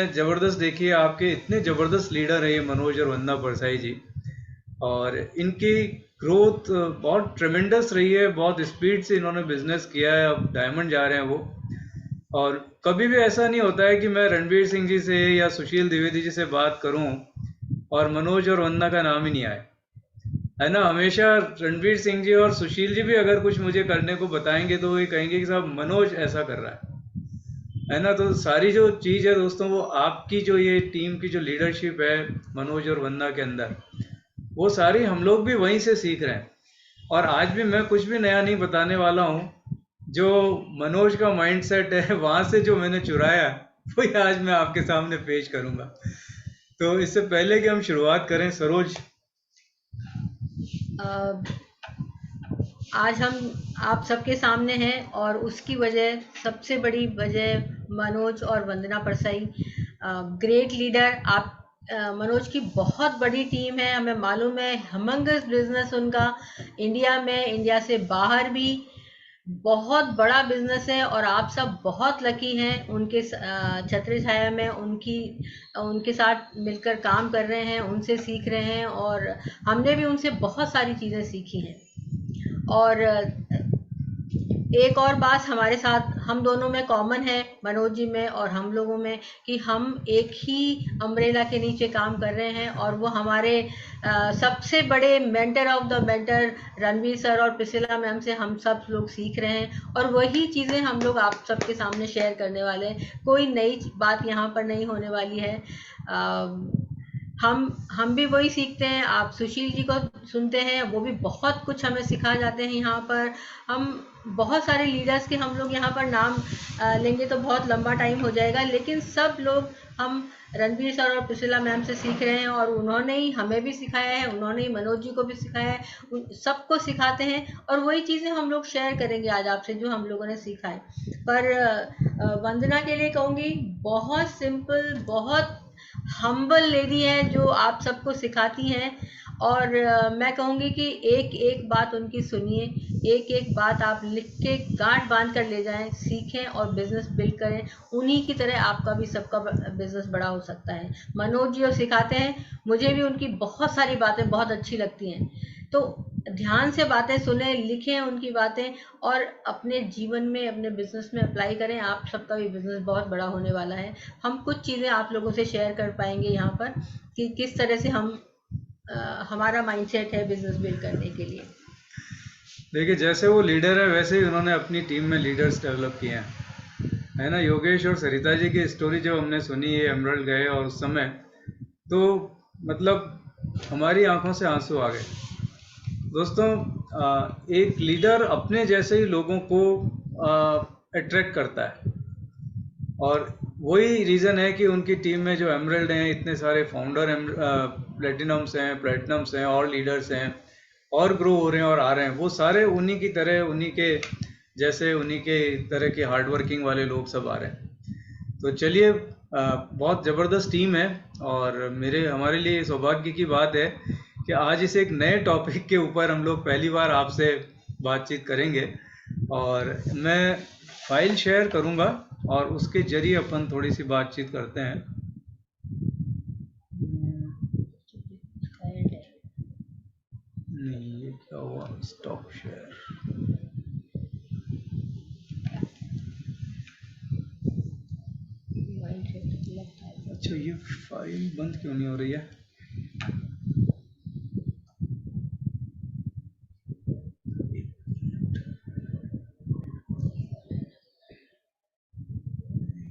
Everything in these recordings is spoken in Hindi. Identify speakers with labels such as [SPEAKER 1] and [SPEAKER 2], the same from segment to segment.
[SPEAKER 1] जबरदस्त। देखिए, आपके इतने जबरदस्त लीडर है ये मनोज और वंदना परसाई जी, और इनकी ग्रोथ बहुत ट्रेमेंडस रही है। बहुत स्पीड से इन्होंने बिजनेस किया है, अब डायमंड जा रहे हैं वो। और कभी भी ऐसा नहीं होता है कि मैं रणवीर सिंह जी से या सुशील द्विवेदी जी से बात करूं और मनोज और वंदना का नाम ही नहीं आए, है ना। हमेशा रणवीर सिंह जी और सुशील जी भी अगर कुछ मुझे करने को बताएंगे तो ये कहेंगे कि साहब मनोज ऐसा कर रहा है ना। तो सारी जो चीज़ है दोस्तों, वो आपकी जो ये टीम की जो लीडरशिप है मनोज और वंदना के अंदर, वो सारी हम लोग भी वहीं से सीख रहे हैं। और आज भी मैं कुछ भी नया नहीं बताने वाला हूँ। जो मनोज का माइंडसेट है वहां से जो मैंने चुराया, वही आज मैं आपके सामने पेश करूंगा। तो इससे पहले कि हम शुरुआत करें, सरोज।
[SPEAKER 2] अ, आज हम आप सबके सामने हैं और उसकी वजह, सबसे बड़ी वजह मनोज और वंदना परसाई, ग्रेट लीडर। आप मनोज की बहुत बड़ी टीम है, हमें मालूम है। हमंगस बिजनेस उनका इंडिया में, इंडिया से बाहर भी बहुत बड़ा बिजनेस है। और आप सब बहुत लकी हैं उनके छत्र छाया में, उनके साथ मिलकर काम कर रहे हैं, उनसे सीख रहे हैं। और हमने भी उनसे बहुत सारी चीज़ें सीखी हैं। और एक और बात हमारे साथ, हम दोनों में कॉमन है, मनोज जी में और हम लोगों में, कि हम एक ही अम्ब्रेला के नीचे काम कर रहे हैं। और वो हमारे सबसे बड़े mentor of the mentor Ranveer sir और प्रिसिला मैम से हम सब लोग सीख रहे हैं। और वही चीज़ें हम लोग आप सबके सामने शेयर करने वाले हैं। कोई नई बात यहाँ पर नहीं होने वाली है। हम भी वही सीखते हैं। आप सुशील जी को सुनते हैं, वो भी बहुत कुछ हमें सिखा जाते हैं यहाँ पर। हम बहुत सारे लीडर्स के हम लोग यहाँ पर नाम लेंगे तो बहुत लंबा टाइम हो जाएगा, लेकिन सब लोग हम रणवीर सर और प्रिसिला मैम से सीख रहे हैं। और उन्होंने ही हमें भी सिखाया है, उन्होंने ही मनोज जी को भी सिखाया है, सबको सिखाते हैं। और वही चीज़ें हम लोग शेयर करेंगे आज आपसे जो हम लोगों ने सीखा है। पर वंदना के लिए कहूँगी, बहुत सिंपल, बहुत हम्बल लेडी है जो आप सबको सिखाती हैं। और मैं कहूँगी कि एक एक बात उनकी सुनिए, एक एक बात आप लिख के गांठ बांध कर ले जाएं, सीखें और बिजनेस बिल्ड करें। उन्हीं की तरह आपका भी सबका बिजनेस बड़ा हो सकता है। मनोज जी और सिखाते हैं, मुझे भी उनकी बहुत सारी बातें बहुत अच्छी लगती हैं। तो ध्यान से बातें सुने, लिखें उनकी बातें और अपने जीवन में, अपने बिजनेस में अप्लाई करें। आप सबका भी बिजनेस बहुत बड़ा होने वाला है। हम कुछ चीज़ें आप लोगों से शेयर कर पाएंगे यहाँ पर कि किस तरह से हमारा माइंडसेट है बिजनेस बिल्ड करने के लिए।
[SPEAKER 1] देखिए, जैसे वो लीडर है वैसे ही उन्होंने अपनी टीम में लीडर्स डेवलप किए हैं, है ना। योगेश और सरिता जी की स्टोरी जब हमने सुनी, ये एमरल्ड गए और उस समय, तो मतलब हमारी आंखों से आंसू आ गए दोस्तों। एक लीडर अपने जैसे ही लोगों को अट्रैक्ट करता है, और वही रीज़न है कि उनकी टीम में जो एमरल्ड हैं, इतने सारे फाउंडर प्लेटिनम्स हैं, प्लेटिनम्स हैं और लीडर्स हैं, और ग्रो हो रहे हैं और आ रहे हैं। वो सारे उन्हीं की तरह, उन्हीं के जैसे, उन्हीं के तरह के हार्ड वर्किंग वाले लोग सब आ रहे हैं। तो चलिए, बहुत ज़बरदस्त टीम है। और हमारे लिए सौभाग्य की बात है कि आज इस एक नए टॉपिक के ऊपर हम लोग पहली बार आपसे बातचीत करेंगे। और मैं फाइल शेयर करूंगा और उसके जरिए अपन थोड़ी सी बातचीत करते हैं। नहीं, ये क्या हुआ, स्टॉप शेयर। अच्छा, ये फाइल बंद क्यों नहीं हो रही है?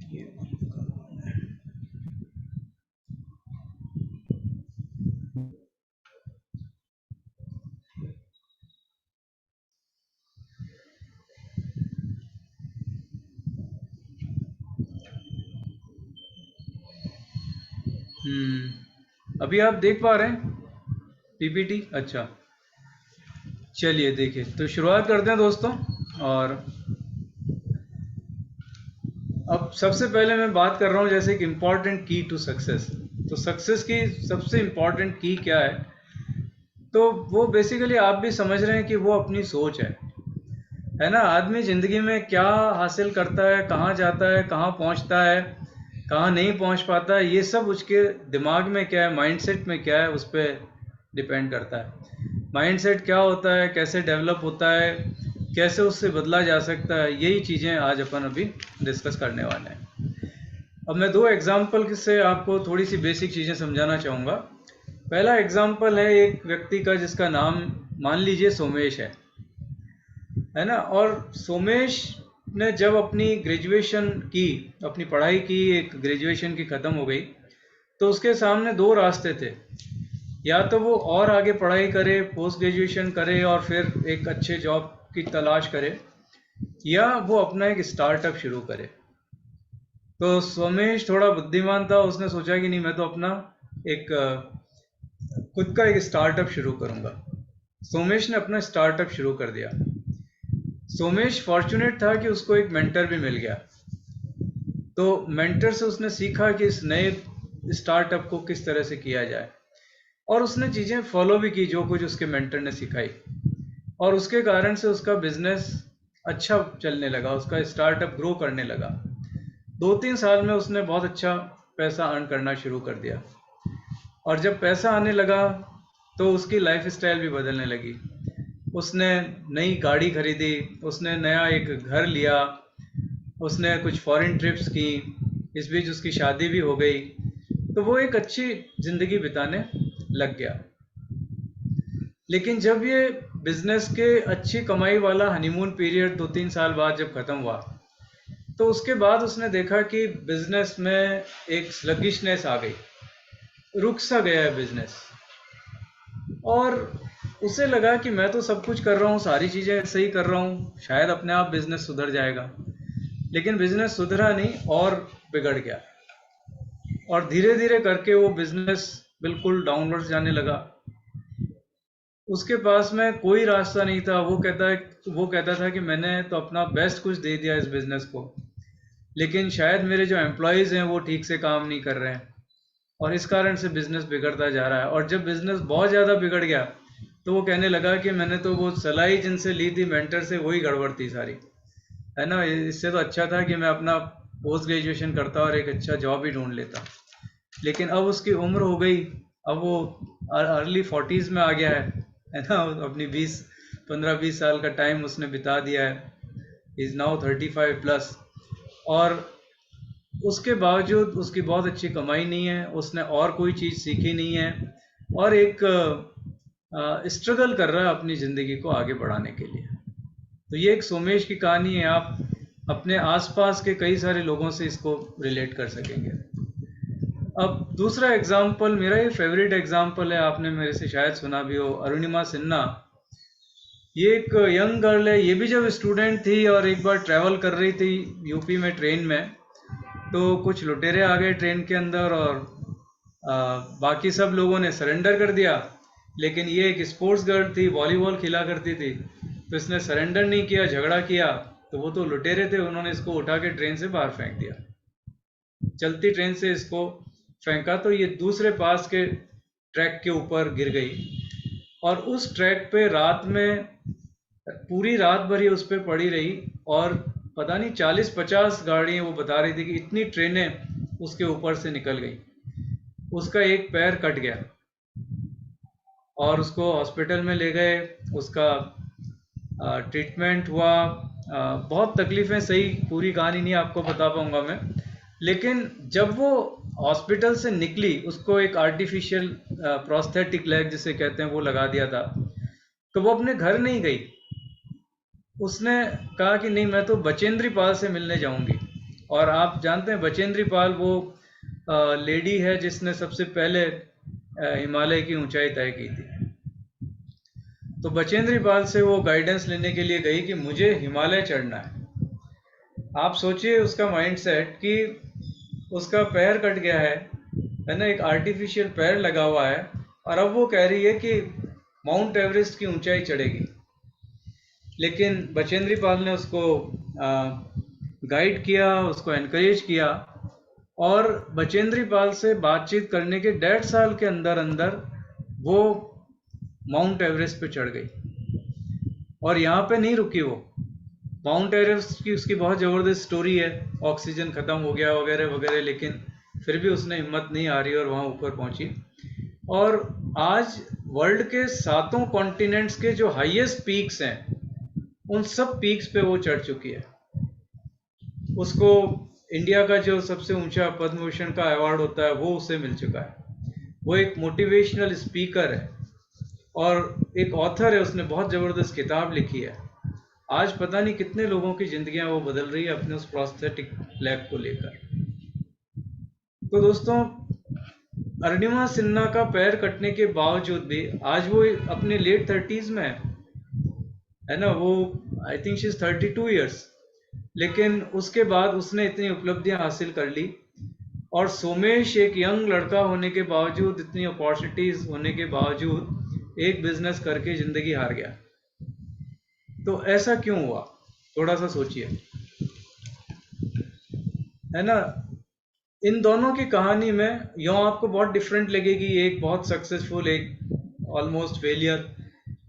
[SPEAKER 1] ये बंद करवाना है। अभी आप देख पा रहे हैं पीपीटी? अच्छा, चलिए देखिए, तो शुरुआत करते हैं दोस्तों। और अब सबसे पहले मैं बात कर रहा हूँ जैसे कि इम्पॉर्टेंट की टू सक्सेस। तो सक्सेस की सबसे इम्पॉर्टेंट की क्या है? तो वो बेसिकली आप भी समझ रहे हैं कि वो अपनी सोच है ना। आदमी ज़िंदगी में क्या हासिल करता है, कहाँ जाता है, कहाँ पहुँचता है, कहाँ नहीं पहुंच पाता, ये सब उसके दिमाग में क्या है, माइंडसेट में क्या है, उस पर डिपेंड करता है। माइंडसेट क्या होता है, कैसे डेवलप होता है, कैसे उससे बदला जा सकता है, यही चीज़ें आज अपन अभी डिस्कस करने वाले हैं। अब मैं दो एग्जाम्पल से आपको थोड़ी सी बेसिक चीज़ें समझाना चाहूँगा। पहला एग्जाम्पल है एक व्यक्ति का जिसका नाम मान लीजिए सोमेश है ना। और सोमेश ने जब अपनी ग्रेजुएशन की, अपनी पढ़ाई की, एक ग्रेजुएशन की ख़त्म हो गई, तो उसके सामने दो रास्ते थे। या तो वो और आगे पढ़ाई करे, पोस्ट ग्रेजुएशन करे और फिर एक अच्छे जॉब की तलाश करे, या वो अपना एक स्टार्टअप शुरू करे। तो सोमेश थोड़ा बुद्धिमान था, उसने सोचा कि नहीं, मैं तो अपना एक खुद का एक स्टार्टअप शुरू करूंगा। सोमेश ने अपना स्टार्टअप शुरू कर दिया। सोमेश फॉर्चुनेट था कि उसको एक मेंटर भी मिल गया। तो मेंटर से उसने सीखा कि इस नए स्टार्टअप को किस तरह से किया जाए, और उसने चीज़ें फॉलो भी की जो कुछ उसके मेंटर ने सिखाई, और उसके कारण से उसका बिजनेस अच्छा चलने लगा, उसका स्टार्टअप ग्रो करने लगा। 2-3 साल में उसने बहुत अच्छा पैसा अर्न करना शुरू कर दिया। और जब पैसा आने लगा तो उसकी लाइफ स्टाइल भी बदलने लगी। उसने नई गाड़ी खरीदी, उसने नया एक घर लिया, उसने कुछ फॉरेन ट्रिप्स की, इस बीच उसकी शादी भी हो गई। तो वो एक अच्छी ज़िंदगी बिताने लग गया। लेकिन जब ये बिजनेस के अच्छी कमाई वाला हनीमून पीरियड 2-3 साल बाद जब ख़त्म हुआ, तो उसके बाद उसने देखा कि बिजनेस में एक स्लगिशनेस आ गई, रुक सा गया है बिजनेस। और उसे लगा कि मैं तो सब कुछ कर रहा हूँ, सारी चीज़ें सही कर रहा हूँ, शायद अपने आप बिजनेस सुधर जाएगा। लेकिन बिजनेस सुधरा नहीं और बिगड़ गया, और धीरे धीरे करके वो बिजनेस बिल्कुल डाउनवर्ड्स जाने लगा। उसके पास में कोई रास्ता नहीं था। वो कहता था कि मैंने तो अपना बेस्ट कुछ दे दिया इस बिजनेस को, लेकिन शायद मेरे जो एम्प्लॉयज़ हैं वो ठीक से काम नहीं कर रहे हैं, और इस कारण से बिजनेस बिगड़ता जा रहा है। और जब बिजनेस बहुत ज़्यादा बिगड़ गया तो वो कहने लगा कि मैंने तो वो सलाह जिनसे ली थी मेंटर से, वही गड़बड़ थी सारी, है ना। इससे तो अच्छा था कि मैं अपना पोस्ट ग्रेजुएशन करता और एक अच्छा जॉब ही ढूंढ लेता। लेकिन अब उसकी उम्र हो गई, अब वो अर्ली 40s में आ गया है ना। अपनी 15-20 साल का टाइम उसने बिता दिया है, इज़ नाउ 35 प्लस। और उसके बावजूद उसकी बहुत अच्छी कमाई नहीं है, उसने और कोई चीज़ सीखी नहीं है, और एक स्ट्रगल कर रहा है अपनी ज़िंदगी को आगे बढ़ाने के लिए। तो ये एक सोमेश की कहानी है। आप अपने आसपास के कई सारे लोगों से इसको रिलेट कर सकेंगे। अब दूसरा एग्जाम्पल, मेरा ये फेवरेट एग्जाम्पल है, आपने मेरे से शायद सुना भी हो, अरुणिमा सिन्हा। ये एक यंग गर्ल है, ये भी जब स्टूडेंट थी और एक बार ट्रैवल कर रही थी यूपी में ट्रेन में, तो कुछ लुटेरे आ गए ट्रेन के अंदर, और बाकी सब लोगों ने सरेंडर कर दिया। लेकिन ये एक स्पोर्ट्स गर्ल थी, वॉलीबॉल खेला करती थी, तो इसने सरेंडर नहीं किया, झगड़ा किया। तो वो तो लुटेरे थे, उन्होंने इसको उठा के ट्रेन से बाहर फेंक दिया, चलती ट्रेन से इसको फेंका, तो ये दूसरे पास के ट्रैक के ऊपर गिर गई। और उस ट्रैक पे रात में पूरी रात भर ही उस पर पड़ी रही, और पता नहीं 40-50 गाड़ियाँ, वो बता रही थी कि इतनी ट्रेनें उसके ऊपर से निकल गई। उसका एक पैर कट गया और उसको हॉस्पिटल में ले गए, उसका ट्रीटमेंट हुआ। बहुत तकलीफ़ें सही, पूरी कहानी नहीं आपको बता पाऊँगा मैं। लेकिन जब वो हॉस्पिटल से निकली, उसको एक आर्टिफिशियल प्रोस्थेटिक लेग जिसे कहते हैं वो लगा दिया था। तो वो अपने घर नहीं गई, उसने कहा कि नहीं, मैं तो बचेंद्री पाल से मिलने जाऊंगी। और आप जानते हैं बचेंद्री पाल वो लेडी है जिसने सबसे पहले हिमालय की ऊंचाई तय की थी। तो बचेंद्री पाल से वो गाइडेंस लेने के लिए गई कि मुझे हिमालय चढ़ना है। आप सोचिए उसका माइंडसेट कि उसका पैर कट गया है ना, एक आर्टिफिशियल पैर लगा हुआ है, और अब वो कह रही है कि माउंट एवरेस्ट की ऊंचाई चढ़ेगी। लेकिन बचेंद्री पाल ने उसको गाइड किया, उसको एनकरेज किया, और बचेंद्री पाल से बातचीत करने के 1.5 साल के अंदर अंदर वो माउंट एवरेस्ट पे चढ़ गई। और यहाँ पे नहीं रुकी वो, माउंट एवरेस्ट की उसकी बहुत ज़बरदस्त स्टोरी है, ऑक्सीजन ख़त्म हो गया वगैरह वगैरह, लेकिन फिर भी उसने हिम्मत नहीं हारी और वहाँ ऊपर पहुँची। और आज वर्ल्ड के 7 कॉन्टिनेंट्स के जो हाईएस्ट पीक्स हैं, उन सब पीक्स पे वो चढ़ चुकी है। उसको इंडिया का जो सबसे ऊंचा पद्म भूषण का अवार्ड होता है वो उसे मिल चुका है। वो एक मोटिवेशनल स्पीकर है और एक ऑथर है, उसने बहुत ज़बरदस्त किताब लिखी है। आज पता नहीं कितने लोगों की जिंदगियां वो बदल रही है अपने उस प्रोस्थेटिक लेग को लेकर। तो दोस्तों, अरुणिमा सिन्हा का पैर कटने के बावजूद भी आज वो अपने लेट 30s में है ना, वो I think she is 32 years, लेकिन उसके बाद उसने इतनी उपलब्धियां हासिल कर ली। और सोमेश एक यंग लड़का होने के बावजूद, इतनी अपॉर्चुनिटीज होने के बावजूद एक बिजनेस करके जिंदगी हार गया। तो ऐसा क्यों हुआ, थोड़ा सा सोचिए, है ना। इन दोनों की कहानी में यूँ आपको बहुत डिफरेंट लगेगी, एक बहुत सक्सेसफुल, एक ऑलमोस्ट फेलियर,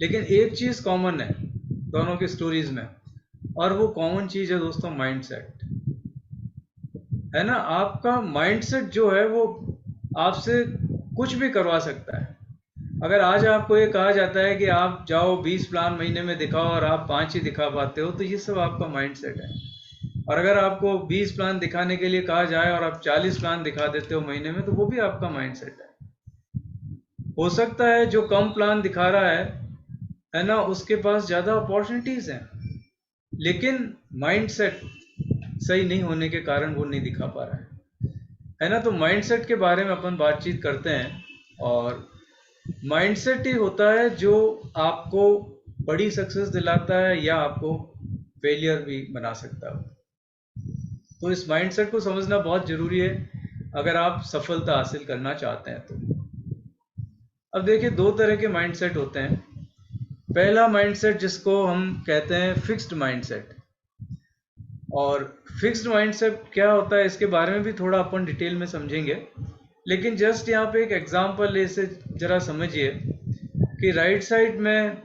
[SPEAKER 1] लेकिन एक चीज़ कॉमन है दोनों की स्टोरीज में, और वो कॉमन चीज़ है दोस्तों, माइंडसेट, है ना। आपका माइंडसेट जो है वो आपसे कुछ भी करवा सकता है। अगर आज आपको ये कहा जाता है कि आप जाओ 20 प्लान महीने में दिखाओ और आप 5 ही दिखा पाते हो, तो ये सब आपका माइंडसेट है। और अगर आपको 20 प्लान दिखाने के लिए कहा जाए और आप 40 प्लान दिखा देते हो महीने में, तो वो भी आपका माइंडसेट है। हो सकता है जो कम प्लान दिखा रहा है ना, उसके पास ज़्यादा अपॉर्चुनिटीज़ हैं, लेकिन माइंडसेट सही नहीं होने के कारण वो नहीं दिखा पा रहा है ना। तो माइंडसेट के बारे में अपन बातचीत करते हैं, और माइंडसेट ही होता है जो आपको बड़ी सक्सेस दिलाता है या आपको फेलियर भी बना सकता है। तो इस माइंडसेट को समझना बहुत ज़रूरी है अगर आप सफलता हासिल करना चाहते हैं तो। अब देखिए, दो तरह के माइंडसेट होते हैं। पहला माइंडसेट जिसको हम कहते हैं फिक्स्ड माइंडसेट, और फिक्स्ड माइंडसेट क्या होता है इसके बारे में भी थोड़ा अपन डिटेल में समझेंगे, लेकिन जस्ट यहाँ पे एक एग्जांपल इसे ज़रा समझिए कि राइट साइड में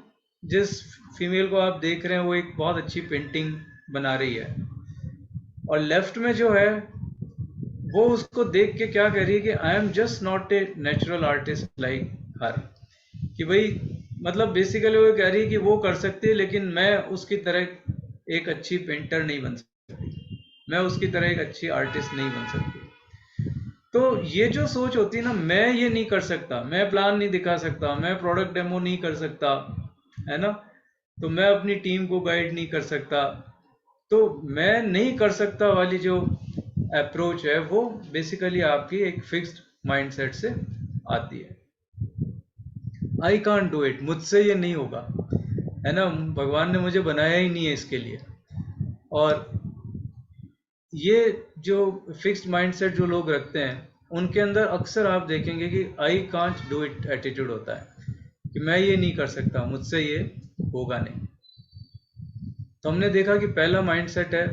[SPEAKER 1] जिस फीमेल को आप देख रहे हैं वो एक बहुत अच्छी पेंटिंग बना रही है, और लेफ्ट में जो है वो उसको देख के क्या कह रही है कि I am just not a natural artist like her, कि भाई मतलब बेसिकली वो कह रही है कि वो कर सकती है लेकिन मैं उसकी तरह एक अच्छी पेंटर नहीं बन सकती, मैं उसकी तरह एक अच्छी आर्टिस्ट नहीं बन सकती। तो ये जो सोच होती है ना, मैं ये नहीं कर सकता, मैं प्लान नहीं दिखा सकता, मैं प्रोडक्ट डेमो नहीं कर सकता, है ना, तो मैं अपनी टीम को गाइड नहीं कर सकता, तो मैं नहीं कर सकता वाली जो अप्रोच है वो बेसिकली आपकी एक फिक्स्ड माइंडसेट से आती है। आई कांट डू इट, मुझसे ये नहीं होगा, है ना, भगवान ने मुझे बनाया ही नहीं है इसके लिए। और ये जो फिक्स्ड माइंडसेट जो लोग रखते हैं उनके अंदर अक्सर आप देखेंगे कि I can't do it attitude होता है, कि मैं ये नहीं कर सकता, मुझसे ये होगा नहीं। तो हमने देखा कि पहला माइंडसेट है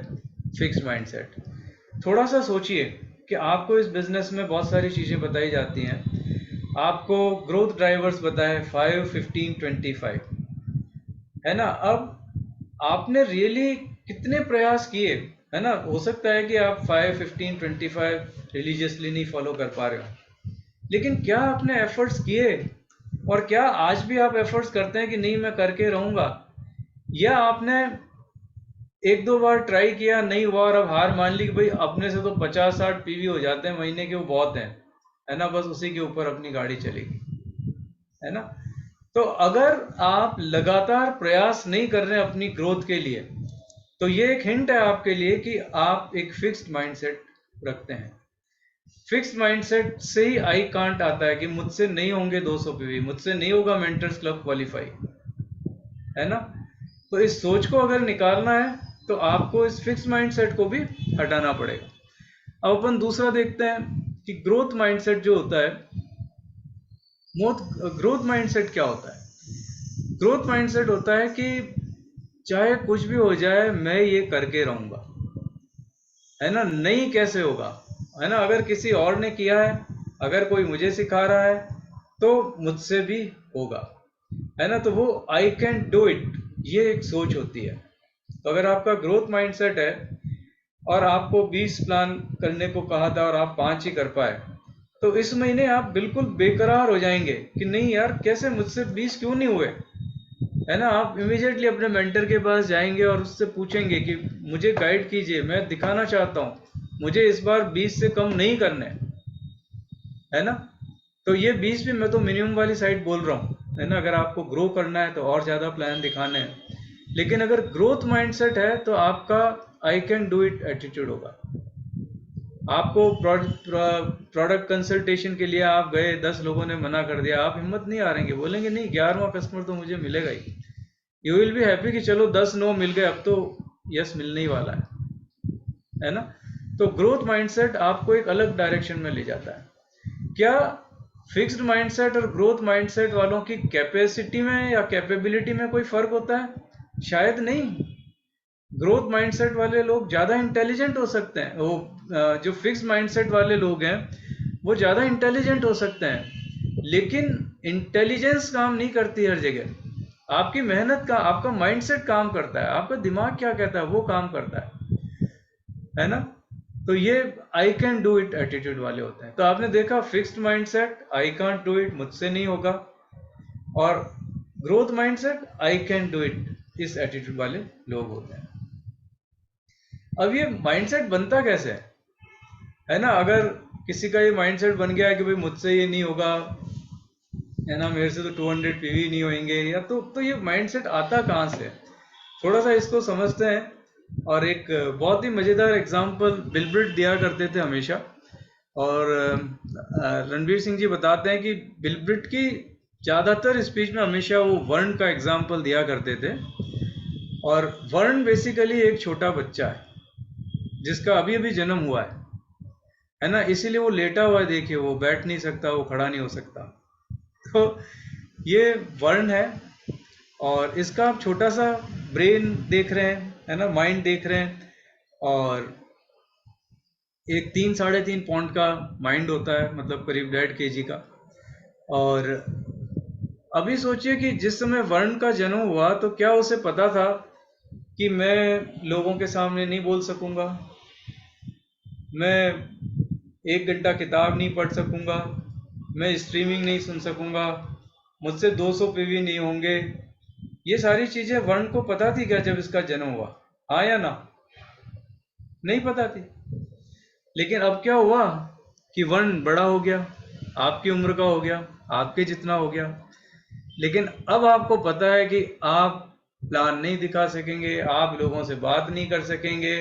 [SPEAKER 1] फिक्स्ड माइंडसेट। थोड़ा सा सोचिए कि आपको इस बिजनेस में बहुत सारी चीज़ें बताई जाती हैं, आपको ग्रोथ ड्राइवर्स बताए 5, 15, 25, है ना। अब आपने रियली कितने प्रयास किए, है ना। हो सकता है कि आप 5, 15, 25 रिलीजियसली नहीं फॉलो कर पा रहे हो, लेकिन क्या आपने एफर्ट्स किए, और क्या आज भी आप एफर्ट्स करते हैं कि नहीं मैं करके रहूँगा, या आपने एक दो बार ट्राई किया नहीं हुआ और अब हार मान ली कि भाई अपने से तो 50-60 पीवी हो जाते हैं महीने के, वो बहुत हैं, है ना, बस उसी के ऊपर अपनी गाड़ी चलेगी, है ना। तो अगर आप लगातार प्रयास नहीं कर रहे हैं अपनी ग्रोथ के लिए, तो ये एक हिंट है आपके लिए कि आप एक फिक्स्ड माइंडसेट रखते हैं। फिक्स्ड माइंडसेट से ही आई कांट आता है कि मुझसे नहीं होंगे 200 पीवी, मुझसे नहीं होगा मेंटर्स क्लब क्वालिफाई, है ना। तो इस सोच को अगर निकालना है तो आपको इस फिक्स्ड माइंडसेट को भी हटाना पड़ेगा। अब अपन दूसरा देखते हैं कि ग्रोथ माइंडसेट जो होता है, ग्रोथ माइंडसेट क्या होता है। ग्रोथ माइंडसेट होता है कि चाहे कुछ भी हो जाए मैं ये करके रहूंगा, है ना, नहीं कैसे होगा, है ना, अगर किसी और ने किया है, अगर कोई मुझे सिखा रहा है तो मुझसे भी होगा, है ना। तो वो आई कैन डू इट, ये एक सोच होती है। तो अगर आपका ग्रोथ माइंडसेट है और आपको 20 प्लान करने को कहा था और आप 5 ही कर पाए, तो इस महीने आप बिल्कुल बेकरार हो जाएंगे कि नहीं यार, कैसे मुझसे 20 क्यों नहीं हुए, है ना। आप इमीडिएटली अपने मेंटर के पास जाएंगे और उससे पूछेंगे कि मुझे गाइड कीजिए, मैं दिखाना चाहता हूँ, मुझे इस बार 20 से कम नहीं करने, है ना। तो ये 20 भी मैं तो मिनिमम वाली साइड बोल रहा हूँ, है ना। अगर आपको ग्रो करना है तो और ज़्यादा प्लान दिखाने हैं, लेकिन अगर ग्रोथ माइंडसेट है तो आपका आई कैन डू इट एटीट्यूड होगा। आपको प्रोडक्ट कंसल्टेशन के लिए आप गए, 10 लोगों ने मना कर दिया, आप हिम्मत नहीं हारेंगे, बोलेंगे नहीं 11वां कस्टमर तो मुझे मिलेगा ही। यू विल बी हैप्पी कि चलो 10 नो मिल गए, अब तो यस मिलने ही वाला है ना। तो ग्रोथ माइंडसेट आपको एक अलग डायरेक्शन में ले जाता है। क्या फिक्स्ड माइंडसेट और ग्रोथ माइंडसेट वालों की कैपेसिटी में या कैपेबिलिटी में कोई फर्क होता है? शायद नहीं। ग्रोथ माइंडसेट वाले लोग ज़्यादा इंटेलिजेंट हो सकते हैं, वो जो फिक्स्ड माइंडसेट वाले लोग हैं वो ज़्यादा इंटेलिजेंट हो सकते हैं, लेकिन इंटेलिजेंस काम नहीं करती हर जगह। आपकी मेहनत का, आपका माइंडसेट काम करता है, आपका दिमाग क्या कहता है वो काम करता है ना। तो ये आई कैन डू इट एटीट्यूड वाले होते हैं। तो आपने देखा, fixed mindset I can't do it, मुझसे नहीं होगा, और growth mindset I can do it, इस एटीट्यूड वाले लोग होते हैं। अब ये माइंडसेट बनता कैसे है ना। अगर किसी का ये माइंडसेट बन गया है कि भाई मुझसे ये नहीं होगा, है ना, मेरे से तो 200 पीवी नहीं होंगे, या तो ये माइंडसेट आता कहाँ से? थोड़ा सा इसको समझते हैं। और एक बहुत ही मज़ेदार एग्जांपल बिल ब्रिट दिया करते थे हमेशा, और रणवीर सिंह जी बताते हैं कि बिल ब्रिट की ज़्यादातर स्पीच में हमेशा वो वर्ण का एग्जाम्पल दिया करते थे। और वर्ण बेसिकली एक छोटा बच्चा है जिसका अभी अभी जन्म हुआ है ना। इसीलिए वो लेटा हुआ है, देखिए, वो बैठ नहीं सकता, वो खड़ा नहीं हो सकता। तो ये वर्ण है, और इसका आप छोटा सा ब्रेन देख रहे हैं, है ना, माइंड देख रहे हैं, और एक 3-3.5 पाउंड का माइंड होता है, मतलब करीब 1.5 kg का। और अभी सोचिए कि जिस समय वर्ण का जन्म हुआ तो क्या उसे पता था कि मैं लोगों के सामने नहीं बोल सकूंगा, मैं 1 घंटा किताब नहीं पढ़ सकूंगा, मैं स्ट्रीमिंग नहीं सुन सकूंगा, मुझसे 200 पीवी नहीं होंगे? ये सारी चीजें वर्ण को पता थी क्या जब इसका जन्म हुआ? हाँ या ना? नहीं पता थी। लेकिन अब क्या हुआ कि वर्ण बड़ा हो गया, आपकी उम्र का हो गया, आपके जितना हो गया। लेकिन अब आपको पता है कि आप प्लान नहीं दिखा सकेंगे, आप लोगों से बात नहीं कर सकेंगे,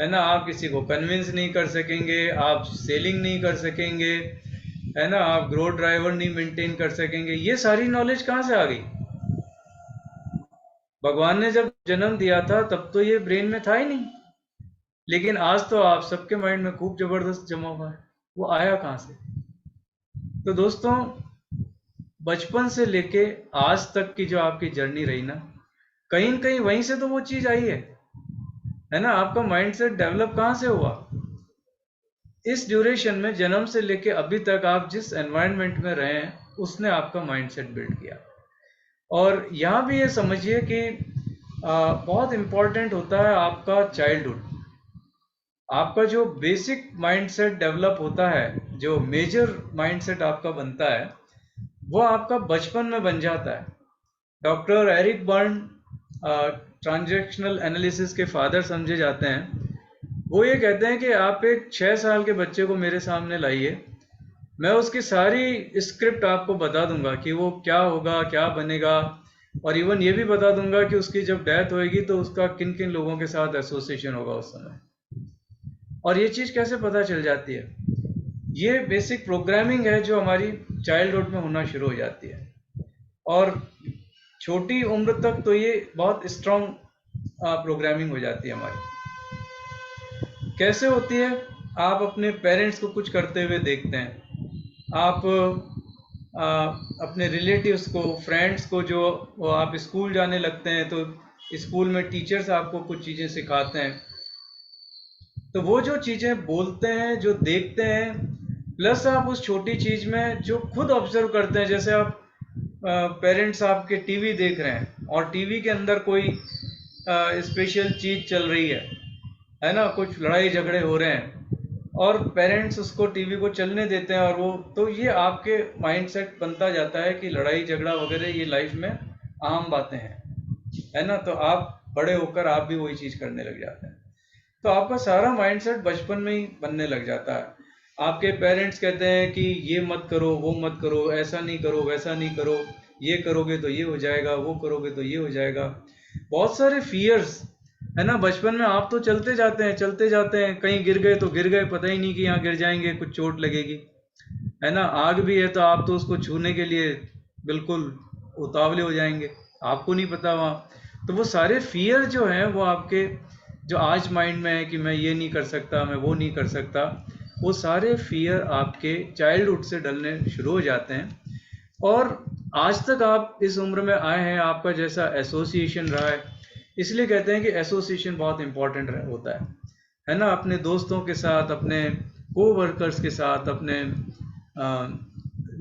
[SPEAKER 1] है ना, आप किसी को कन्विंस नहीं कर सकेंगे, आप सेलिंग नहीं कर सकेंगे, है ना, आप ग्रोथ ड्राइवर नहीं मेंटेन कर सकेंगे। ये सारी नॉलेज कहाँ से आ गई? भगवान ने जब जन्म दिया था तब तो ये ब्रेन में था ही नहीं, लेकिन आज तो आप सबके माइंड में खूब जबरदस्त जमा हुआ है। वो आया कहाँ से? तो दोस्तों, बचपन से लेके आज तक की जो आपकी जर्नी रही ना, कहीं न कहीं वहीं से तो वो चीज आई है ना। आपका माइंडसेट डेवलप कहाँ से हुआ? इस ड्यूरेशन में, जन्म से लेके अभी तक आप जिस एनवायरनमेंट में रहे हैं उसने आपका माइंडसेट बिल्ड किया। और यहाँ भी ये समझिए कि बहुत इम्पोर्टेंट होता है आपका चाइल्डहुड। आपका जो बेसिक माइंडसेट डेवलप होता है, जो मेजर माइंडसेट आपका बनता है, वो आपका बचपन में बन जाता है। Doctor Eric Berne transactional analysis के फादर समझे जाते हैं। वो ये कहते हैं कि आप एक 6 साल के बच्चे को मेरे सामने लाइए, मैं उसकी सारी स्क्रिप्ट आपको बता दूंगा कि वो क्या होगा, क्या बनेगा, और इवन ये भी बता दूंगा कि उसकी जब डेथ होएगी तो उसका किन किन लोगों के साथ एसोसिएशन होगा उस समय। और ये चीज़ कैसे पता चल जाती है? ये बेसिक प्रोग्रामिंग है जो हमारी चाइल्डहुड में होना शुरू हो जाती है, और छोटी उम्र तक तो ये बहुत स्ट्रॉन्ग प्रोग्रामिंग हो जाती है हमारी। कैसे होती है? आप अपने पेरेंट्स को कुछ करते हुए देखते हैं, आप अपने रिलेटिव्स को, फ्रेंड्स को, जो आप स्कूल जाने लगते हैं तो स्कूल में टीचर्स आपको कुछ चीज़ें सिखाते हैं, तो वो जो चीज़ें बोलते हैं, जो देखते हैं, प्लस आप उस छोटी चीज़ में जो खुद ऑब्जर्व करते हैं, जैसे आप पेरेंट्स आपके टीवी देख रहे हैं और टीवी के अंदर कोई स्पेशल चीज चल रही है ना, कुछ लड़ाई झगड़े हो रहे हैं और पेरेंट्स उसको टीवी को चलने देते हैं, और वो तो ये आपके माइंडसेट बनता जाता है कि लड़ाई झगड़ा वगैरह ये लाइफ में आम बातें हैं, है ना। तो आप बड़े होकर आप भी वही चीज करने लग जाते हैं। तो आपका सारा माइंडसेट बचपन में ही बनने लग जाता है। आपके पेरेंट्स कहते हैं कि ये मत करो, वो मत करो, ऐसा नहीं करो, वैसा नहीं करो, ये करोगे तो ये हो जाएगा, वो करोगे तो ये हो जाएगा। बहुत सारे फियर्स, है ना। बचपन में आप तो चलते जाते हैं चलते जाते हैं, कहीं गिर गए तो गिर गए, पता ही नहीं कि यहाँ गिर जाएंगे, कुछ चोट लगेगी, है ना। आग भी है तो आप तो उसको छूने के लिए बिल्कुल उतावले हो जाएंगे, आपको नहीं पता वहाँ। तो वो सारे फियर जो हैं वो आपके जो आज माइंड में है कि मैं ये नहीं कर सकता, मैं वो नहीं कर सकता, वो सारे फियर आपके चाइल्डहुड से डलने शुरू हो जाते हैं। और आज तक आप इस उम्र में आए हैं, आपका जैसा एसोसिएशन रहा है, इसलिए कहते हैं कि एसोसिएशन बहुत इंपॉर्टेंट होता है ना। अपने दोस्तों के साथ, अपने को वर्कर्स के साथ, अपने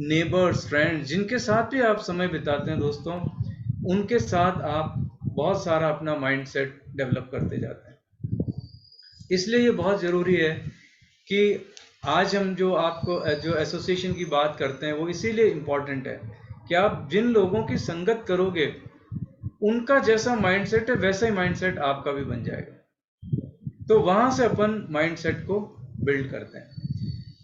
[SPEAKER 1] नेबर्स, फ्रेंड्स, जिनके साथ भी आप समय बिताते हैं दोस्तों, उनके साथ आप बहुत सारा अपना माइंडसेट डेवलप करते जाते हैं। इसलिए ये बहुत ज़रूरी है कि आज हम जो आपको जो एसोसिएशन की बात करते हैं वो इसीलिए इम्पॉर्टेंट है कि आप जिन लोगों की संगत करोगे उनका जैसा माइंडसेट है वैसा ही माइंडसेट आपका भी बन जाएगा। तो वहां से अपन माइंडसेट को बिल्ड करते हैं,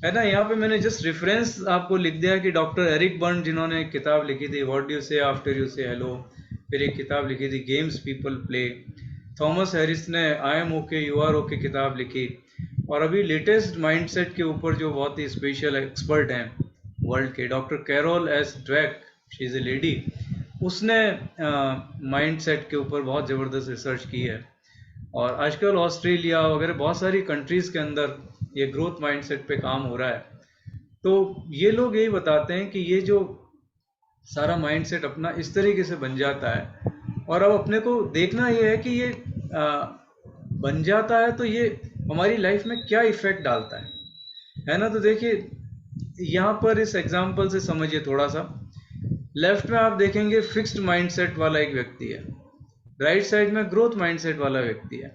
[SPEAKER 1] है ना। यहाँ पे मैंने जस्ट रेफरेंस आपको लिख दिया कि डॉक्टर एरिक बर्न जिन्होंने एक किताब लिखी थी what do you say after you say hello, फिर एक किताब लिखी थी games people play, Thomas Harris ने I am okay you are okay किताब लिखी, और अभी लेटेस्ट माइंडसेट के ऊपर जो बहुत ही स्पेशल एक्सपर्ट हैं वर्ल्ड के, doctor Carol S Dweck, she is a lady, उसने माइंडसेट के ऊपर बहुत ज़बरदस्त रिसर्च की है। और आजकल ऑस्ट्रेलिया वगैरह बहुत सारी कंट्रीज़ के अंदर ये ग्रोथ माइंडसेट पे काम हो रहा है। तो ये लोग यही बताते हैं कि ये जो सारा माइंडसेट अपना इस तरीके से बन जाता है, और अब अपने को देखना ये है कि ये बन जाता है तो ये हमारी लाइफ में क्या इफेक्ट डालता है ना। तो देखिए यहाँ पर इस एग्जाम्पल से समझिए थोड़ा सा। लेफ्ट में आप देखेंगे फिक्स्ड माइंडसेट वाला एक व्यक्ति है, राइट साइड में ग्रोथ माइंडसेट वाला व्यक्ति है।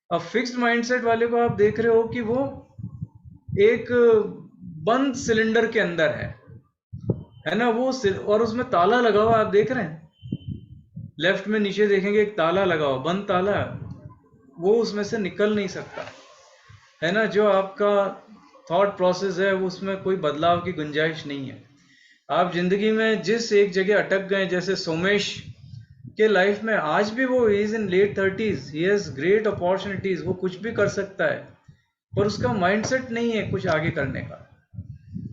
[SPEAKER 1] अब फिक्स्ड माइंडसेट वाले को आप देख रहे हो कि वो एक बंद सिलेंडर के अंदर है ना, वो और उसमें ताला लगा हुआ आप देख रहे हैं, लेफ्ट में नीचे देखेंगे एक ताला लगा हुआ, बंद ताला, वो उसमें से निकल नहीं सकता, है ना। जो आपका थॉट प्रोसेस है वो उसमें कोई बदलाव की गुंजाइश नहीं है। आप जिंदगी में जिस एक जगह अटक गए, जैसे सोमेश के लाइफ में आज भी वो is in late 30s, he has great opportunities, वो कुछ भी कर सकता है, पर उसका माइंडसेट नहीं है कुछ आगे करने का,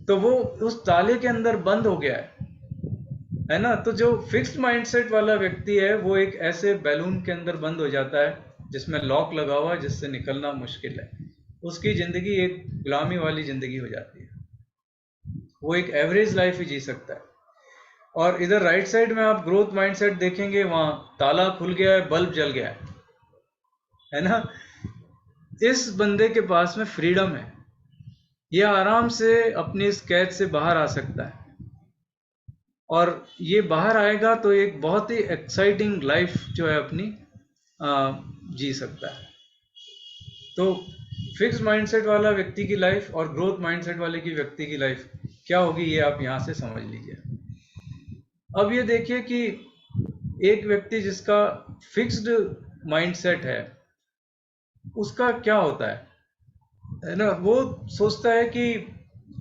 [SPEAKER 1] तो वो उस ताले के अंदर बंद हो गया है ना। तो जो फिक्स्ड माइंडसेट वाला व्यक्ति है वो एक ऐसे बैलून के अंदर बंद हो जाता है जिसमें लॉक लगा हुआ है, जिससे निकलना मुश्किल है। उसकी जिंदगी एक गुलामी वाली जिंदगी हो जाती है, वो एक एवरेज लाइफ ही जी सकता है। और इधर राइट साइड में आप ग्रोथ माइंडसेट देखेंगे, वहां ताला खुल गया है, बल्ब जल गया है ना। इस बंदे के पास में फ्रीडम है, ये आराम से अपनी इस कैद से बाहर आ सकता है, और ये बाहर आएगा तो एक बहुत ही एक्साइटिंग लाइफ जो है अपनी जी सकता है। तो फिक्स माइंडसेट वाला व्यक्ति की लाइफ और ग्रोथ माइंडसेट वाले की व्यक्ति की लाइफ क्या होगी, ये आप यहां से समझ लीजिए। अब ये देखिए कि एक व्यक्ति जिसका फिक्स्ड माइंडसेट है उसका क्या होता है ना। वो सोचता है कि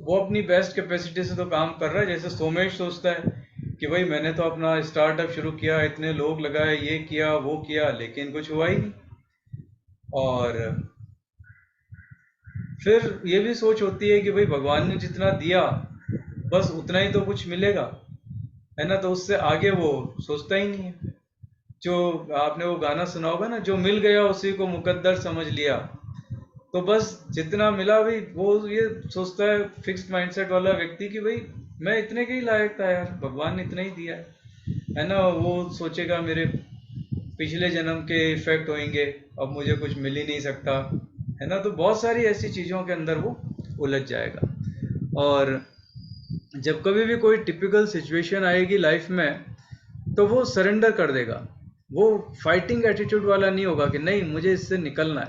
[SPEAKER 1] वो अपनी बेस्ट कैपेसिटी से तो काम कर रहा है, जैसे सोमेश सोचता है कि भाई मैंने तो अपना स्टार्टअप शुरू किया, इतने लोग लगाए, ये किया वो किया, लेकिन कुछ हुआ ही नहीं। और फिर ये भी सोच होती है कि भाई भगवान ने जितना दिया बस उतना ही तो कुछ मिलेगा, है ना। तो उससे आगे वो सोचता ही नहीं है। जो आपने वो गाना सुना होगा ना, जो मिल गया उसी को मुकद्दर समझ लिया, तो बस जितना मिला भाई वो ये सोचता है फिक्स्ड माइंडसेट वाला व्यक्ति कि भाई मैं इतने के ही लायक था यार, भगवान ने इतना ही दिया है ना। वो सोचेगा मेरे पिछले जन्म के इफेक्ट होंगे, अब मुझे कुछ मिल ही नहीं सकता, है ना। तो बहुत सारी ऐसी चीज़ों के अंदर वो उलझ जाएगा। और जब कभी भी कोई टिपिकल सिचुएशन आएगी लाइफ में तो वो सरेंडर कर देगा, वो फाइटिंग एटीट्यूड वाला नहीं होगा कि नहीं मुझे इससे निकलना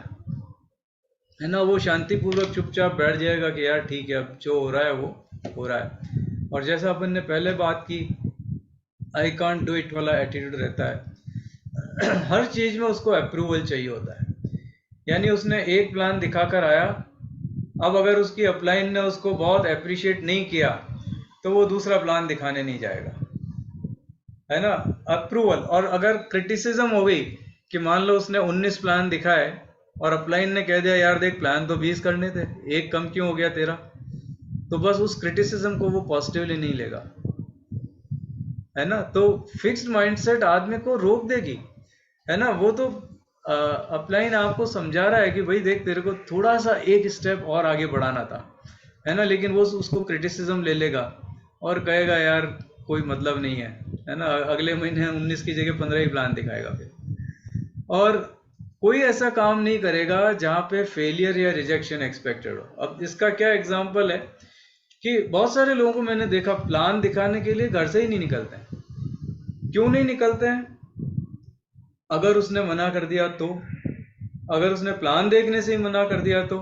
[SPEAKER 1] है ना। वो शांतिपूर्वक चुपचाप बैठ जाएगा कि यार ठीक है, अब जो हो रहा है वो हो रहा है। और जैसा अपन ने पहले बात की, आई कांट डू इट वाला एटीट्यूड रहता है। हर चीज में उसको अप्रूवल चाहिए होता है। यानी उसने एक प्लान दिखाकर आया, अब अगर उसकी अपलाइन ने उसको बहुत अप्रिशिएट नहीं किया तो वो दूसरा प्लान दिखाने नहीं जाएगा, है ना। अप्रूवल। और अगर क्रिटिसिज्म हो गई कि मान लो उसने 19 प्लान दिखाए और अपलाइन ने कह दिया यार देख प्लान तो 20 करने थे, एक कम क्यों हो गया तेरा, तो बस उस क्रिटिसिज्म को वो पॉजिटिवली नहीं लेगा, है ना। तो फिक्स्ड माइंडसेट आदमी को रोक देगी, है ना। वो तो अपलाइन आपको समझा रहा है कि भाई देख तेरे को थोड़ा सा एक स्टेप और आगे बढ़ाना था, है ना, लेकिन वो उसको क्रिटिसिज्म ले लेगा और कहेगा यार कोई मतलब नहीं है ना। अगले महीने 19 की जगह 15 ही प्लान दिखाएगा फिर। और कोई ऐसा काम नहीं करेगा जहाँ पे फेलियर या रिजेक्शन एक्सपेक्टेड हो। अब इसका क्या एग्जाम्पल है कि बहुत सारे लोगों को मैंने देखा प्लान दिखाने के लिए घर से ही नहीं निकलते हैं। क्यों नहीं निकलते हैं? अगर उसने मना कर दिया तो, अगर उसने प्लान देखने से ही मना कर दिया तो,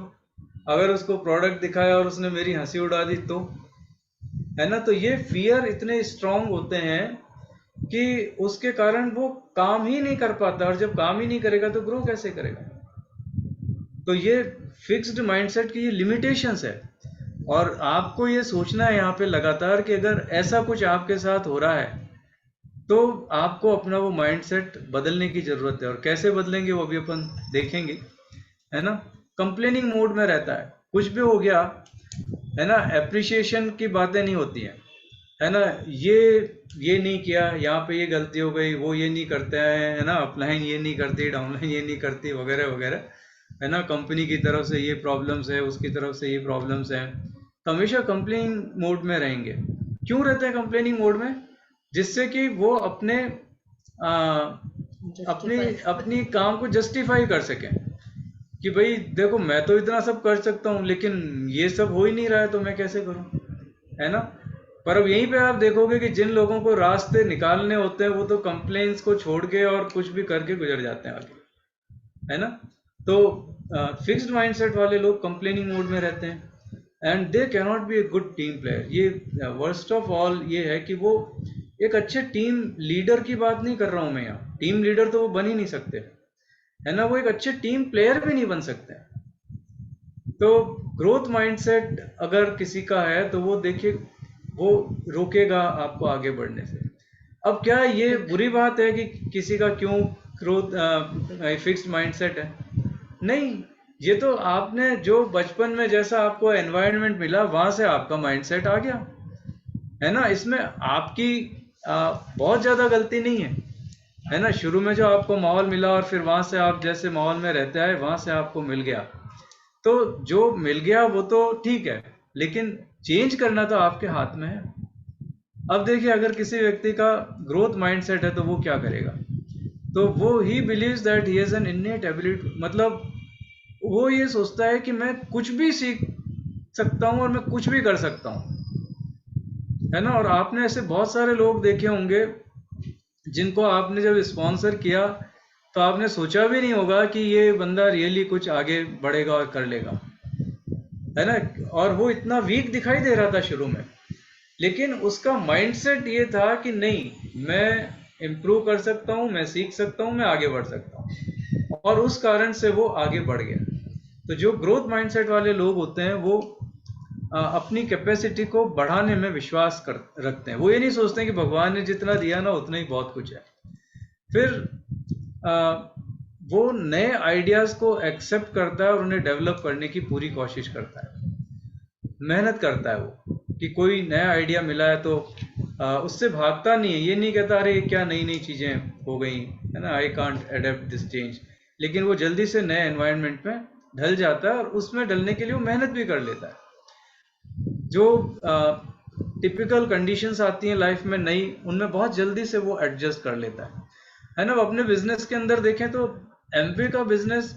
[SPEAKER 1] अगर उसको प्रोडक्ट दिखाया और उसने मेरी हंसी उड़ा दी तो, है ना। तो ये फियर इतने स्ट्रांग होते हैं कि उसके कारण वो काम ही नहीं कर पाता, और जब काम ही नहीं करेगा तो ग्रो कैसे करेगा। तो ये फिक्स्ड माइंडसेट की ये लिमिटेशंस है। और आपको ये सोचना है यहाँ पे लगातार कि अगर ऐसा कुछ आपके साथ हो रहा है तो आपको अपना वो माइंडसेट बदलने की जरूरत है। और कैसे बदलेंगे वो भी अपन देखेंगे, है ना। कंप्लेनिंग मोड में रहता है, कुछ भी हो गया, है ना, एप्रिशिएशन की बातें नहीं होती हैं, है ना। ये नहीं किया, यहाँ पे ये गलती हो गई, वो ये नहीं करते हैं, है ना, अपलाइन ये नहीं करती, डाउनलाइन ये नहीं करती, वगैरह वगैरह, है ना। कंपनी की तरफ से ये प्रॉब्लम्स है, उसकी तरफ से ये प्रॉब्लम्स हैं। तो हमेशा कंप्लेनिंग मोड में रहेंगे। क्यों रहते हैं कंप्लेनिंग मोड में? जिससे कि वो अपने आ, अपनी
[SPEAKER 2] जस्टिफाई
[SPEAKER 1] अपनी काम को जस्टिफाई कर सकें कि भाई देखो मैं तो इतना सब कर सकता हूँ लेकिन ये सब हो ही नहीं रहा है तो मैं कैसे करूँ, है ना। पर अब यहीं पे आप देखोगे कि जिन लोगों को रास्ते निकालने होते हैं वो तो कंप्लेंट्स को छोड़ के और कुछ भी करके गुजर जाते हैं आगे, है ना। तो फिक्स्ड माइंडसेट वाले लोग कंप्लेनिंग मोड में रहते हैं and they can not be a good team player. ये वर्स्ट ऑफ ऑल ये है कि वो एक अच्छे टीम लीडर की बात नहीं कर रहा हूं मैं यहाँ, टीम लीडर तो वो बन ही नहीं सकते, है ना। वो एक अच्छे टीम प्लेयर भी नहीं बन सकते। तो ग्रोथ माइंडसेट अगर किसी का है तो वो देखिए वो रोकेगा आपको आगे बढ़ने से। अब क्या ये बुरी बात है कि किसी का क्यों ग्रोथ फिक्स्ड माइंडसेट है? नहीं, ये तो आपने जो बचपन में जैसा आपको एनवायरनमेंट मिला वहां से आपका माइंडसेट आ गया, है ना। इसमें आपकी बहुत ज्यादा गलती नहीं है ना। शुरू में जो आपको माहौल मिला और फिर वहां से आप जैसे माहौल में रहते आए वहां से आपको मिल गया, तो जो मिल गया वो तो ठीक है, लेकिन चेंज करना तो आपके हाथ में है। अब देखिए अगर किसी व्यक्ति का ग्रोथ माइंडसेट है तो वो क्या करेगा, तो वो he believes that he has an innate ability, मतलब वो ये सोचता है कि मैं कुछ भी सीख सकता हूं और मैं कुछ भी कर सकता हूं, है ना। और आपने ऐसे बहुत सारे लोग देखे होंगे जिनको आपने जब स्पॉन्सर किया तो आपने सोचा भी नहीं होगा कि ये बंदा रियली कुछ आगे बढ़ेगा और कर लेगा, है ना। और वो इतना वीक दिखाई दे रहा था शुरू में, लेकिन उसका माइंडसेट ये था कि नहीं मैं इम्प्रूव कर सकता हूँ, मैं सीख सकता हूँ, मैं आगे बढ़ सकता हूँ, और उस कारण से वो आगे बढ़ गया। तो जो ग्रोथ माइंडसेट वाले लोग होते हैं वो अपनी कैपेसिटी को बढ़ाने में विश्वास रखते हैं। वो ये नहीं सोचते कि भगवान ने जितना दिया ना उतना ही बहुत कुछ है। फिर आ, वो नए आइडियाज को एक्सेप्ट करता है और उन्हें डेवलप करने की पूरी कोशिश करता है, मेहनत करता है वो कि कोई नया आइडिया मिला है तो उससे भागता नहीं है। ये नहीं कहता अरे क्या नई नई चीजें हो गई, है ना, I can't adapt this change, लेकिन वो जल्दी से नए एनवायरनमेंट में ढल जाता है और उसमें ढलने के लिए वो मेहनत भी कर लेता है। जो टिपिकल कंडीशंस आती हैं लाइफ में नई, उनमें बहुत जल्दी से वो एडजस्ट कर लेता है ना। अपने बिजनेस के अंदर देखें तो एमवे का बिजनेस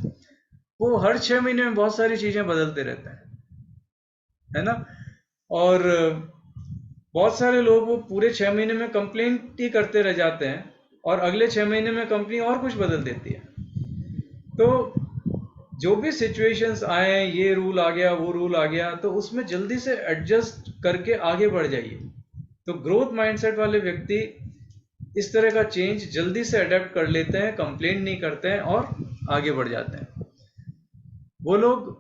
[SPEAKER 1] वो हर 6 महीने में बहुत सारी चीजें बदलते रहते हैं, है ना। और बहुत सारे लोग वो पूरे 6 महीने में कंप्लेंट ही करते रह जाते हैं और अगले 6 महीने में कंपनी और कुछ बदल देती है। तो जो भी सिचुएशंस आए, ये रूल आ गया, वो रूल आ गया, तो उसमें जल्दी से एडजस्ट करके आगे बढ़ जाइए। तो ग्रोथ माइंडसेट वाले व्यक्ति इस तरह का चेंज जल्दी से अडेप्ट कर लेते हैं, कंप्लेन नहीं करते हैं और आगे बढ़ जाते हैं। वो लोग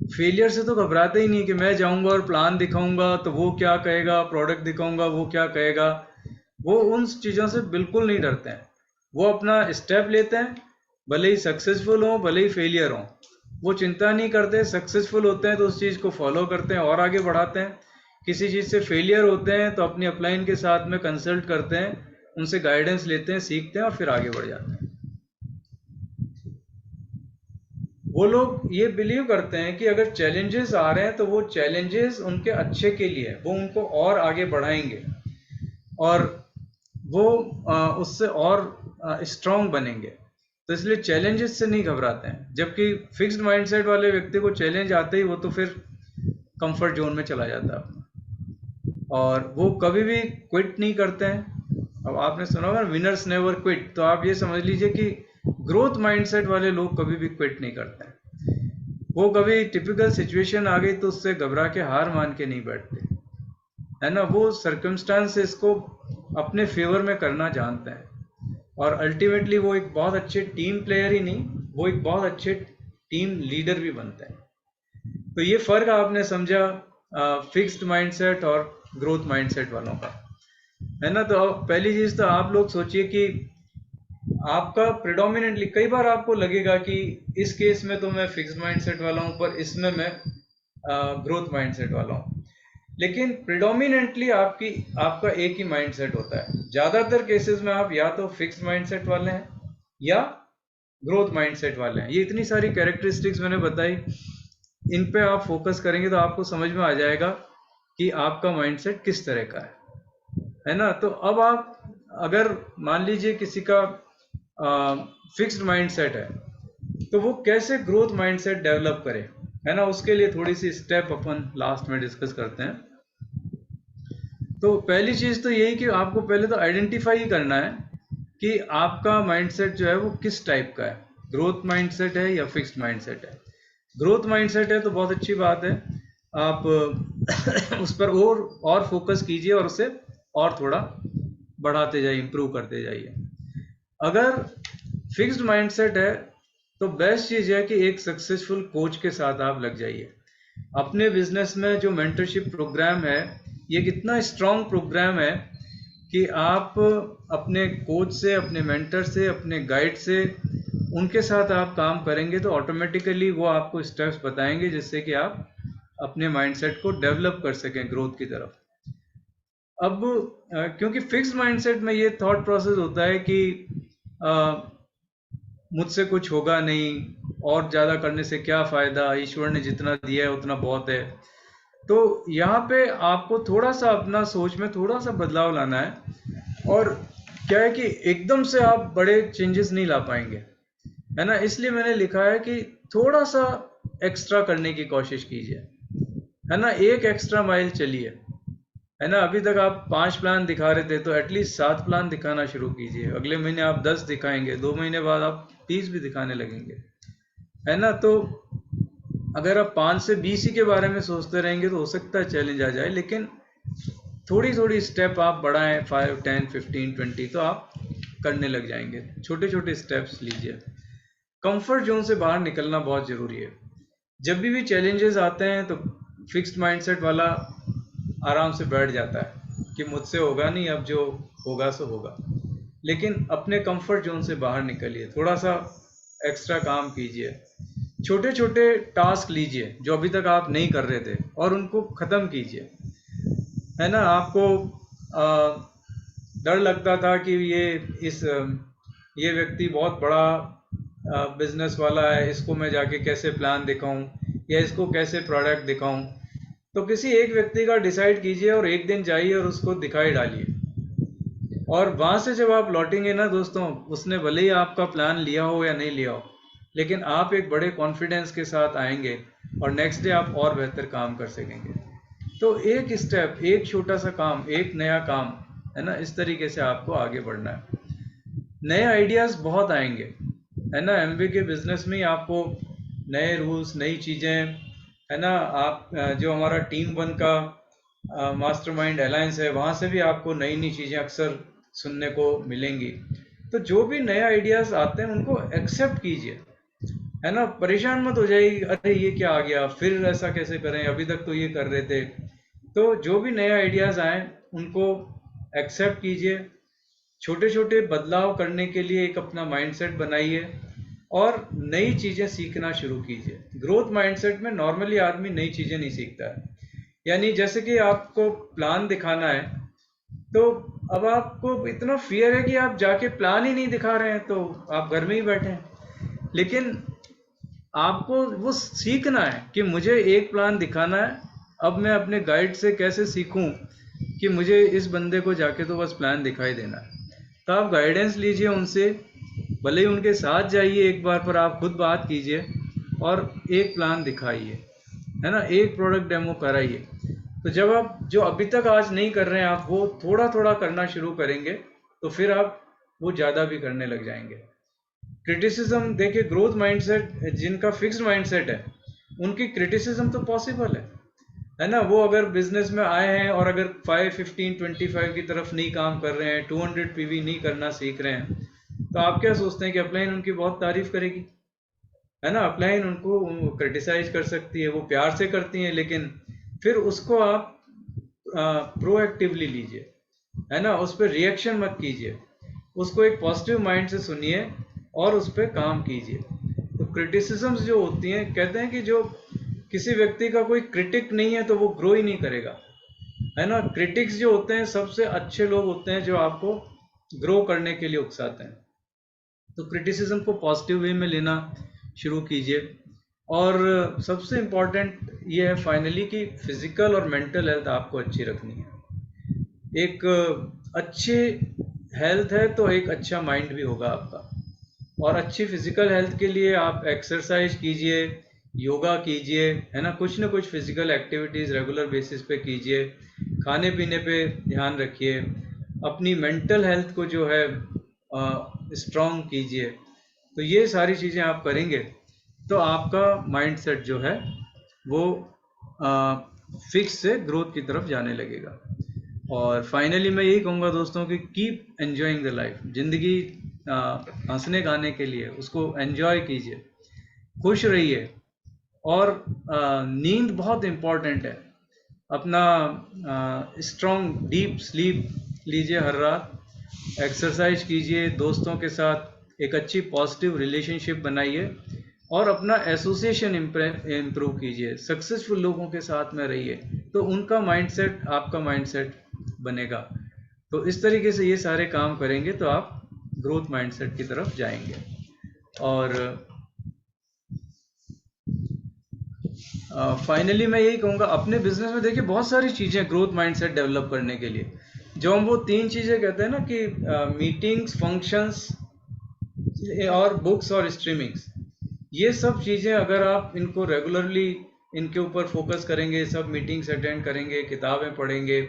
[SPEAKER 1] फेलियर से तो घबराते ही नहीं कि मैं जाऊंगा और प्लान दिखाऊंगा तो वो क्या कहेगा, प्रोडक्ट दिखाऊंगा वो क्या कहेगा। वो उन चीज़ों से बिल्कुल नहीं डरते हैं। वो अपना स्टेप लेते हैं, भले ही सक्सेसफुल हो भले ही फेलियर हो, वो चिंता नहीं करते। सक्सेसफुल होते हैं तो उस चीज़ को फॉलो करते हैं और आगे बढ़ाते हैं। किसी चीज़ से फेलियर होते हैं तो अपनी अपलाइन के साथ में कंसल्ट करते हैं, उनसे गाइडेंस लेते हैं, सीखते हैं और फिर आगे बढ़ जाते हैं। वो लोग ये बिलीव करते हैं कि अगर चैलेंजेस आ रहे हैं तो वो चैलेंजेस उनके अच्छे के लिए, वो उनको और आगे बढ़ाएंगे और वो उससे और स्ट्रांग बनेंगे। तो इसलिए चैलेंजेस से नहीं घबराते हैं। जबकि फिक्स्ड माइंडसेट वाले व्यक्ति को चैलेंज आते ही वो तो फिर कंफर्ट जोन में चला जाता है अपना, और वो कभी भी क्विट नहीं करते हैं। अब आपने सुना होगा विनर्स नेवर क्विट, तो आप ये समझ लीजिए कि ग्रोथ माइंडसेट वाले लोग कभी भी क्विट नहीं करते हैं। वो कभी टिपिकल सिचुएशन आ गई तो उससे घबरा के हार मान के नहीं बैठते, है ना। वो सर्कमस्टांसेस को अपने फेवर में करना जानते हैं और अल्टीमेटली वो एक बहुत अच्छे टीम प्लेयर ही नहीं, वो एक बहुत अच्छे टीम लीडर भी बनते हैं। तो ये फर्क आपने समझा फिक्स्ड माइंडसेट और ग्रोथ माइंडसेट वालों का, है ना। तो पहली चीज तो आप लोग सोचिए कि आपका प्रिडोमिनेंटली, कई बार आपको लगेगा कि इस केस में तो मैं फिक्स्ड माइंडसेट वाला हूं पर इसमें मैं ग्रोथ माइंडसेट वाला हूं, लेकिन प्रिडोमिनेंटली आपका एक ही माइंडसेट होता है। ज्यादातर केसेस में आप या तो फिक्स्ड माइंडसेट वाले हैं या ग्रोथ माइंडसेट वाले हैं। ये इतनी सारी कैरेक्टरिस्टिक्स मैंने बताई, इन पे आप फोकस करेंगे तो आपको समझ में आ जाएगा कि आपका माइंडसेट किस तरह का है ना। तो अब आप अगर मान लीजिए किसी का फिक्स्ड माइंडसेट है तो वो कैसे ग्रोथ माइंडसेट डेवलप करे, है ना, उसके लिए थोड़ी सी स्टेप अपन लास्ट में डिस्कस करते हैं। तो पहली चीज तो यही कि आपको पहले तो आइडेंटिफाई ही करना है कि आपका माइंडसेट जो है वो किस टाइप का है, ग्रोथ माइंडसेट है या फिक्स्ड माइंडसेट है। ग्रोथ माइंडसेट है तो बहुत अच्छी बात है, आप उस पर और फोकस कीजिए और उसे और थोड़ा बढ़ाते जाइए, इंप्रूव करते जाइए। अगर फिक्स्ड माइंडसेट है तो बेस्ट चीज है कि एक सक्सेसफुल कोच के साथ आप लग जाइए। अपने बिजनेस में जो मेंटरशिप प्रोग्राम है ये कितना स्ट्रांग प्रोग्राम है कि आप अपने कोच से, अपने मेंटर से, अपने गाइड से, उनके साथ आप काम करेंगे तो ऑटोमेटिकली वो आपको स्टेप्स बताएंगे जिससे कि आप अपने माइंडसेट को डेवलप कर सकें ग्रोथ की तरफ। अब क्योंकि फिक्स्ड माइंडसेट में ये थॉट प्रोसेस होता है कि मुझसे कुछ होगा नहीं और ज़्यादा करने से क्या फ़ायदा, ईश्वर ने जितना दिया है उतना बहुत है। तो यहाँ पे आपको थोड़ा सा अपना सोच में थोड़ा सा बदलाव लाना है। और क्या है कि एकदम से आप बड़े चेंजेस नहीं ला पाएंगे, है ना। इसलिए मैंने लिखा है कि थोड़ा सा एक्स्ट्रा करने की कोशिश कीजिए, है ना। एक एक्स्ट्रा माइल चलिए, है ना। अभी तक आप 5 प्लान दिखा रहे थे तो एटलीस्ट 7 प्लान दिखाना शुरू कीजिए। अगले महीने आप 10 दिखाएंगे, 2 महीने बाद आप 30 भी दिखाने लगेंगे, है ना। तो अगर आप 5 से 20 ही के बारे में सोचते रहेंगे तो हो सकता है चैलेंज आ जाए, लेकिन थोड़ी थोड़ी स्टेप आप बढ़ाएं, 5, 10, 15, 20 तो आप करने लग जाएंगे। छोटे छोटे स्टेप्स लीजिए। कंफर्ट जोन से बाहर निकलना बहुत जरूरी है। जब भी चैलेंजेस आते हैं तो फिक्स्ड माइंडसेट वाला आराम से बैठ जाता है कि मुझसे होगा नहीं, अब जो होगा सो होगा। लेकिन अपने कंफर्ट जोन से बाहर निकलिए, थोड़ा सा एक्स्ट्रा काम कीजिए, छोटे छोटे टास्क लीजिए जो अभी तक आप नहीं कर रहे थे और उनको ख़त्म कीजिए, है ना। आपको डर लगता था कि ये व्यक्ति बहुत बड़ा बिजनेस वाला है, इसको मैं जाके कैसे प्लान दिखाऊं या इसको कैसे प्रोडक्ट दिखाऊं। तो किसी एक व्यक्ति का डिसाइड कीजिए और एक दिन जाइए और उसको दिखाई डालिए, और वहां से जब आप लौटेंगे ना दोस्तों, उसने भले ही आपका प्लान लिया हो या नहीं लिया हो, लेकिन आप एक बड़े कॉन्फिडेंस के साथ आएंगे और नेक्स्ट डे आप और बेहतर काम कर सकेंगे। तो एक स्टेप, एक छोटा सा काम, एक नया काम, है ना, इस तरीके से आपको आगे बढ़ना है। नए आइडियाज़ बहुत आएंगे, है ना। एमबी के बिजनेस में ही आपको नए रूल्स, नई चीज़ें, है ना। आप जो हमारा टीम वन का मास्टरमाइंड अलायंस है, वहाँ से भी आपको नई नई चीज़ें अक्सर सुनने को मिलेंगी। तो जो भी नए आइडियाज़ आते हैं उनको एक्सेप्ट कीजिए, है ना। परेशान मत हो जाइए, अरे ये क्या आ गया, फिर ऐसा कैसे करें, अभी तक तो ये कर रहे थे। तो जो भी नए आइडियाज़ आए उनको एक्सेप्ट कीजिए, छोटे छोटे बदलाव करने के लिए एक अपना माइंडसेट बनाइए और नई चीज़ें सीखना शुरू कीजिए। ग्रोथ माइंडसेट में नॉर्मली आदमी नई चीज़ें नहीं सीखता है। यानी जैसे कि आपको प्लान दिखाना है, तो अब आपको इतना फियर है कि आप जाके प्लान ही नहीं दिखा रहे हैं, तो आप घर में ही बैठे हैं। लेकिन आपको वो सीखना है कि मुझे एक प्लान दिखाना है, अब मैं अपने गाइड से कैसे सीखूं कि मुझे इस बंदे को जाके तो बस प्लान दिखाई देना है। तो आप गाइडेंस लीजिए उनसे, भले ही उनके साथ जाइए एक बार, पर आप खुद बात कीजिए और एक प्लान दिखाइए, है ना, एक प्रोडक्ट डेमो कराइए। तो जब आप जो अभी तक आज नहीं कर रहे हैं, आप वो थोड़ा थोड़ा करना शुरू करेंगे, तो फिर आप वो ज़्यादा भी करने लग जाएंगे। क्रिटिसिज्म देखिए, ग्रोथ माइंडसेट जिनका फिक्स्ड माइंडसेट है उनकी क्रिटिसिज्म तो पॉसिबल है ना। वो अगर बिजनेस में आए हैं और अगर 5, 15, 25 की तरफ नहीं काम कर रहे हैं, 200 पीवी नहीं करना सीख रहे हैं, तो आप क्या सोचते हैं कि अपलाइन उनकी बहुत तारीफ करेगी, है ना। अपलाइन उनको क्रिटिसाइज कर सकती है, वो प्यार से करती हैं, लेकिन फिर उसको आप प्रोएक्टिवली लीजिए, है ना। उस पर रिएक्शन मत कीजिए, उसको एक पॉजिटिव माइंड से सुनिए और उस पर काम कीजिए। तो क्रिटिसिज्म्स जो होती हैं, कहते हैं कि जो किसी व्यक्ति का कोई क्रिटिक नहीं है तो वो ग्रो ही नहीं करेगा, है ना। क्रिटिक्स जो होते हैं सबसे अच्छे लोग होते हैं, जो आपको ग्रो करने के लिए उकसाते हैं। तो क्रिटिसिज्म को पॉजिटिव वे में लेना शुरू कीजिए। और सबसे इम्पॉर्टेंट ये है फाइनली कि फिजिकल और मेंटल हेल्थ आपको अच्छी रखनी है। एक अच्छी हेल्थ है तो एक अच्छा माइंड भी होगा आपका। और अच्छी फिजिकल हेल्थ के लिए आप एक्सरसाइज कीजिए, योगा कीजिए, है ना, कुछ फिजिकल एक्टिविटीज़ रेगुलर बेसिस पे कीजिए, खाने पीने पे ध्यान रखिए, अपनी मेंटल हेल्थ को जो है स्ट्रॉन्ग कीजिए। तो ये सारी चीज़ें आप करेंगे तो आपका माइंडसेट जो है वो फिक्स से ग्रोथ की तरफ जाने लगेगा। और फाइनली मैं यही कहूँगा दोस्तों कि कीप एंजॉइंग द लाइफ। ज़िंदगी हंसने गाने के लिए, उसको एंजॉय कीजिए, खुश रहिए। और नींद बहुत इम्पॉर्टेंट है। अपना स्ट्रॉन्ग डीप स्लीप लीजिए हर रात, एक्सरसाइज कीजिए, दोस्तों के साथ एक अच्छी पॉजिटिव रिलेशनशिप बनाइए और अपना एसोसिएशन इम्प्रूव कीजिए, सक्सेसफुल लोगों के साथ में रहिए, तो उनका माइंडसेट आपका माइंडसेट बनेगा। तो इस तरीके से ये सारे काम करेंगे तो आप ग्रोथ माइंडसेट की तरफ जाएंगे। और फाइनली मैं यही कहूँगा, अपने बिजनेस में देखिए बहुत सारी चीज़ें ग्रोथ माइंडसेट डेवलप करने के लिए, जो हम वो 3 चीज़ें कहते हैं ना कि मीटिंग्स, फंक्शंस और बुक्स और स्ट्रीमिंग्स, ये सब चीज़ें अगर आप इनको रेगुलरली इनके ऊपर फोकस करेंगे, सब मीटिंग्स अटेंड करेंगे, किताबें पढ़ेंगे,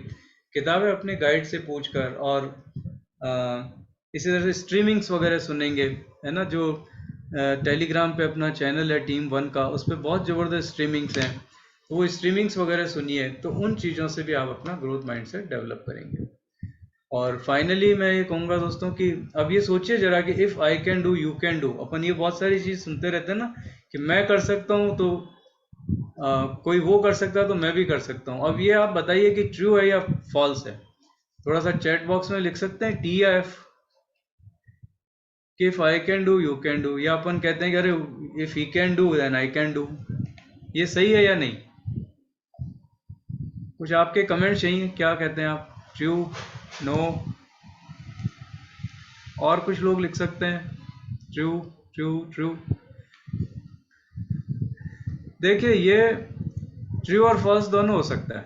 [SPEAKER 1] किताबें अपने गाइड से पूछकर, और इसी तरह से स्ट्रीमिंग्स वगैरह सुनेंगे, है ना। जो टेलीग्राम पे अपना चैनल है टीम वन का, उस पर बहुत ज़बरदस्त स्ट्रीमिंग्स हैं, तो वो स्ट्रीमिंग्स वगैरह सुनिए, तो उन चीज़ों से भी आप अपना ग्रोथ माइंडसेट डेवलप करेंगे। और फाइनली मैं ये कहूँगा दोस्तों कि अब ये सोचिए जरा कि if I can do you can do. अपन ये बहुत सारी चीज़ सुनते रहते हैं ना कि मैं कर सकता हूँ तो कोई वो कर सकता है तो मैं भी कर सकता हूँ। अब ये आप बताइए कि ट्रू है या फॉल्स है। थोड़ा सा चैट बॉक्स में लिख सकते हैं टी या एफ, कि if I can do you can do, या अपन कहते हैं कि अरे if he can do then I can do. ये सही है या नहीं? कुछ आपके कमेंट चाहिए, क्या कहते हैं आप? ट्रू, नो, और कुछ लोग लिख सकते हैं ट्रू ट्रू ट्रू। देखिए ये ट्रू और फॉल्स दोनों हो सकता है,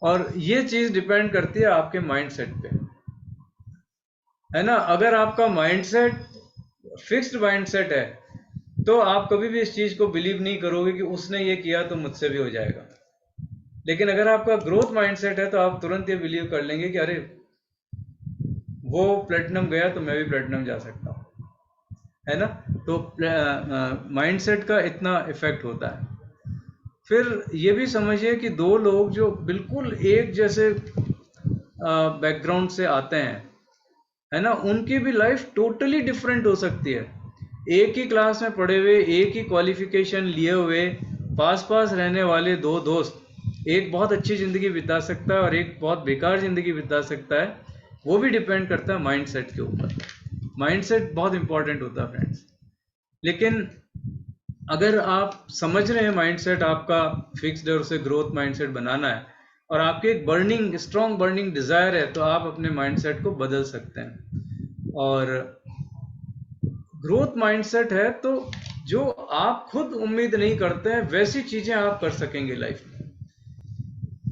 [SPEAKER 1] और ये चीज़ डिपेंड करती है आपके माइंडसेट पे, है ना। अगर आपका माइंडसेट फिक्स्ड माइंडसेट है तो आप कभी भी इस चीज़ को बिलीव नहीं करोगे कि उसने ये किया तो मुझसे भी हो जाएगा। लेकिन अगर आपका ग्रोथ माइंडसेट है तो आप तुरंत ये बिलीव कर लेंगे कि अरे वो प्लेटिनम गया तो मैं भी प्लेटिनम जा सकता हूँ, है ना। तो माइंडसेट का इतना इफेक्ट होता है। फिर ये भी समझिए कि दो लोग जो बिल्कुल एक जैसे बैकग्राउंड से आते हैं, है ना, उनकी भी लाइफ टोटली डिफरेंट हो सकती है। एक ही क्लास में पढ़े हुए, एक ही क्वालिफिकेशन लिए हुए, पास पास रहने वाले दो दोस्त एक बहुत अच्छी ज़िंदगी बिता सकता है और एक बहुत बेकार ज़िंदगी बिता सकता है। वो भी डिपेंड करता है माइंडसेट के ऊपर। माइंडसेट बहुत इंपॉर्टेंट होता है फ्रेंड्स। लेकिन अगर आप समझ रहे हैं माइंडसेट आपका फिक्स्ड है और उसे ग्रोथ माइंडसेट बनाना है, और आपकी एक बर्निंग स्ट्रॉन्ग बर्निंग डिज़ायर है, तो आप अपने माइंडसेट को बदल सकते हैं। और ग्रोथ माइंडसेट है तो जो आप खुद उम्मीद नहीं करते हैं वैसी चीज़ें आप कर सकेंगे लाइफ में,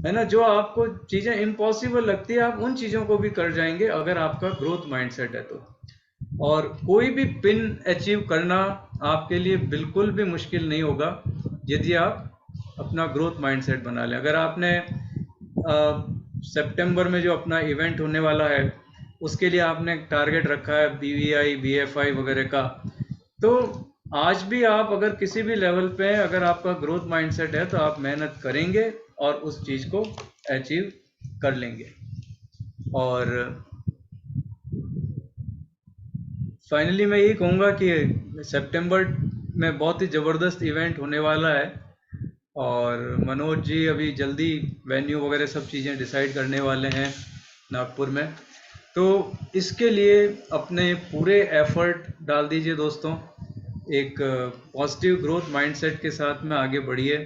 [SPEAKER 1] है ना। जो आपको चीज़ें इम्पॉसिबल लगती है, आप उन चीज़ों को भी कर जाएंगे अगर आपका ग्रोथ माइंडसेट है तो। और कोई भी पिन अचीव करना आपके लिए बिल्कुल भी मुश्किल नहीं होगा यदि आप अपना ग्रोथ माइंडसेट बना लें। अगर आपने सितंबर में जो अपना इवेंट होने वाला है उसके लिए आपने टारगेट रखा है BVI BFI वगैरह का, तो आज भी आप अगर किसी भी लेवल पे हैं, अगर आपका ग्रोथ माइंडसेट है तो आप मेहनत करेंगे और उस चीज़ को अचीव कर लेंगे। और फाइनली मैं यही कहूँगा कि सितंबर में बहुत ही ज़बरदस्त इवेंट होने वाला है, और मनोज जी अभी जल्दी वेन्यू वगैरह सब चीज़ें डिसाइड करने वाले हैं नागपुर में। तो इसके लिए अपने पूरे एफर्ट डाल दीजिए दोस्तों, एक पॉजिटिव ग्रोथ माइंडसेट के साथ में आगे बढ़िए।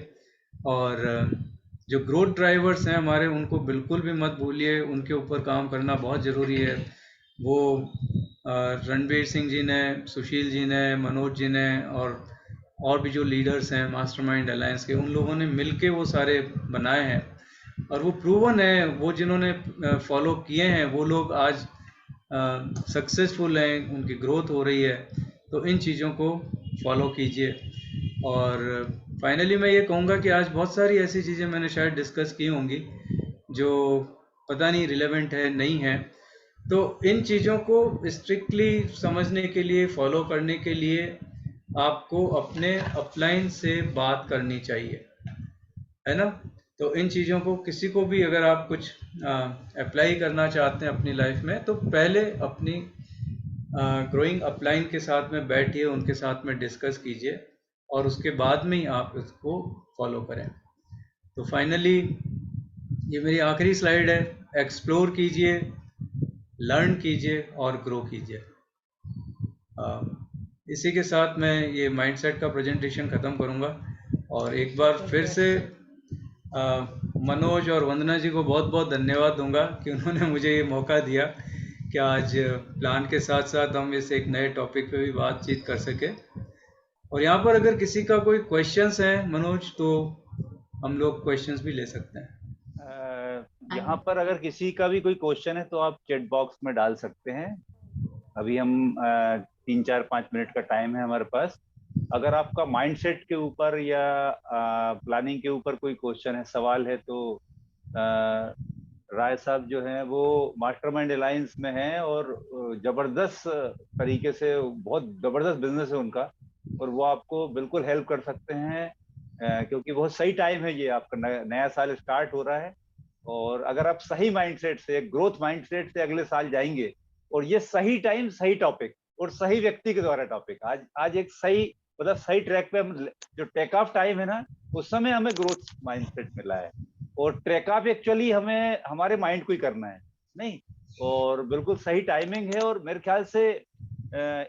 [SPEAKER 1] और जो ग्रोथ ड्राइवर्स हैं हमारे, उनको बिल्कुल भी मत भूलिए, उनके ऊपर काम करना बहुत ज़रूरी है। वो रणवीर सिंह जी ने, सुशील जी ने, मनोज जी ने, और भी जो लीडर्स हैं मास्टरमाइंड अलायंस के, उन लोगों ने मिलके वो सारे बनाए हैं और वो प्रूवन है। वो जिन्होंने फॉलो किए हैं वो लोग आज सक्सेसफुल हैं, उनकी ग्रोथ हो रही है। तो इन चीज़ों को फॉलो कीजिए। और फाइनली मैं ये कहूँगा कि आज बहुत सारी ऐसी चीज़ें मैंने शायद डिस्कस की होंगी जो पता नहीं रिलेवेंट है नहीं है, तो इन चीज़ों को स्ट्रिक्टली समझने के लिए, फॉलो करने के लिए आपको अपने अपलाइन से बात करनी चाहिए, है ना। तो इन चीज़ों को किसी को भी अगर आप कुछ अप्लाई करना चाहते हैं अपनी लाइफ में, तो पहले अपनी ग्रोइंग अपलाइन के साथ में बैठिए, उनके साथ में डिस्कस कीजिए और उसके बाद में ही आप इसको फॉलो करें। तो फाइनली ये मेरी आखिरी स्लाइड है। एक्सप्लोर कीजिए, लर्न कीजिए और ग्रो कीजिए। इसी के साथ मैं ये माइंडसेट का प्रेजेंटेशन ख़त्म करूँगा, और एक बार फिर से मनोज और वंदना जी को बहुत बहुत धन्यवाद दूंगा कि उन्होंने मुझे ये मौका दिया कि आज प्लान के साथ साथ हम इस एक नए टॉपिक पे भी बातचीत कर सके। और यहाँ पर अगर किसी का कोई क्वेश्चंस है मनोज, तो हम लोग क्वेश्चंस भी ले सकते हैं।
[SPEAKER 3] यहाँ पर अगर किसी का भी कोई क्वेश्चन है तो आप चैट बॉक्स में डाल सकते हैं। अभी हम 3-4-5 मिनट का टाइम है हमारे पास। अगर आपका माइंडसेट के ऊपर या प्लानिंग के ऊपर कोई क्वेश्चन है, सवाल है, तो राय साहब जो हैं वो मास्टरमाइंड अलायंस में हैं और जबरदस्त तरीके से, बहुत जबरदस्त बिजनेस है उनका, और वो आपको बिल्कुल हेल्प कर सकते हैं, क्योंकि बहुत सही टाइम है ये, आपका नया साल स्टार्ट हो रहा है। और अगर आप सही माइंडसेट से, ग्रोथ माइंडसेट से अगले साल जाएंगे, और ये सही टाइम, सही टॉपिक और सही व्यक्ति के द्वारा टॉपिक, आज एक सही, मतलब सही ट्रैक पे हम, जो टेक ऑफ टाइम है ना, उस समय हमें ग्रोथ माइंडसेट मिला है, और ट्रैक ऑफ एक्चुअली हमें हमारे माइंड को ही करना है, नहीं। और बिल्कुल सही टाइमिंग है। और मेरे ख्याल से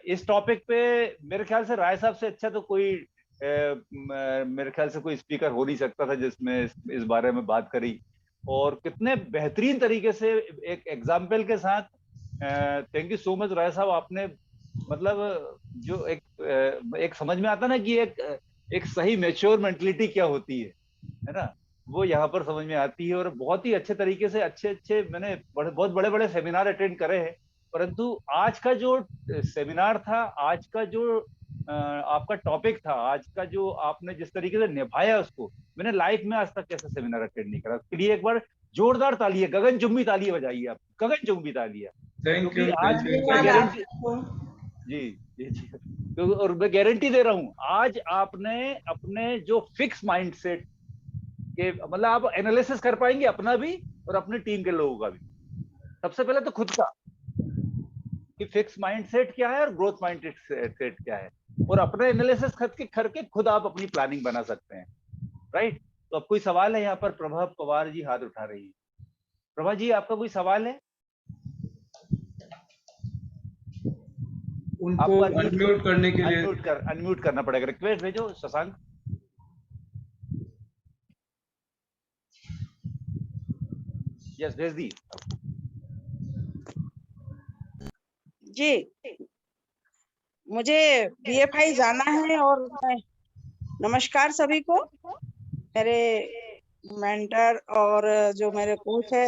[SPEAKER 3] इस टॉपिक पे मेरे ख्याल से राय साहब से अच्छा तो कोई मेरे ख्याल से कोई स्पीकर हो नहीं सकता था जिसमें इस बारे में बात करी, और कितने बेहतरीन तरीके से एक एग्जाम्पल के साथ। थैंक यू सो मच राय साहब, आपने मतलब जो एक समझ में आता ना कि एक सही मैच्योर मेंटलिटी क्या होती है ना, वो यहाँ पर समझ में आती है। और बहुत ही अच्छे तरीके से, अच्छे मैंने बहुत बड़े बड़े सेमिनार अटेंड करे हैं, परंतु आज का जो सेमिनार था, आज का जो आपका टॉपिक था, आज का जो आपने जिस तरीके से निभाया उसको, मैंने लाइफ में आज तक कैसे सेमिनार अटेंड नहीं करा। उसके लिए एक बार जोरदार तालियां, गगनचुंबी तालियां बजाइए आप, गगनचुंबी तालियां।
[SPEAKER 1] थैंक यू,
[SPEAKER 3] क्योंकि आज
[SPEAKER 1] थैंक यू।
[SPEAKER 3] मैं
[SPEAKER 2] धन्यवाद
[SPEAKER 3] गारंटी,
[SPEAKER 2] आपको।
[SPEAKER 3] जी जी जी, और मैं गारंटी दे रहा हूँ, आज आपने अपने जो फिक्स माइंडसेट के, मतलब आप एनालिसिस कर पाएंगे अपना भी और अपनी टीम के लोगों का भी। सबसे पहले तो खुद का, कि फिक्स माइंडसेट क्या है और ग्रोथ माइंडसेट क्या है, और अपना एनालिसिस करके खुद आप अपनी प्लानिंग बना सकते हैं, राइट। तो अब कोई सवाल है यहाँ पर? प्रभा पवार जी हाथ उठा रही है। प्रभा जी, आपका कोई सवाल है?
[SPEAKER 1] उनको
[SPEAKER 3] आपको
[SPEAKER 1] अनम्यूट करने के लिए
[SPEAKER 3] अनम्यूट करना पड़ेगा। रिक्वेस्ट भेजो शशांक। यस, भेज दी।
[SPEAKER 4] जी, मुझे बीएफआई जाना है। और मैं, नमस्कार सभी को, मेरे मेंटर और जो मेरे कोच है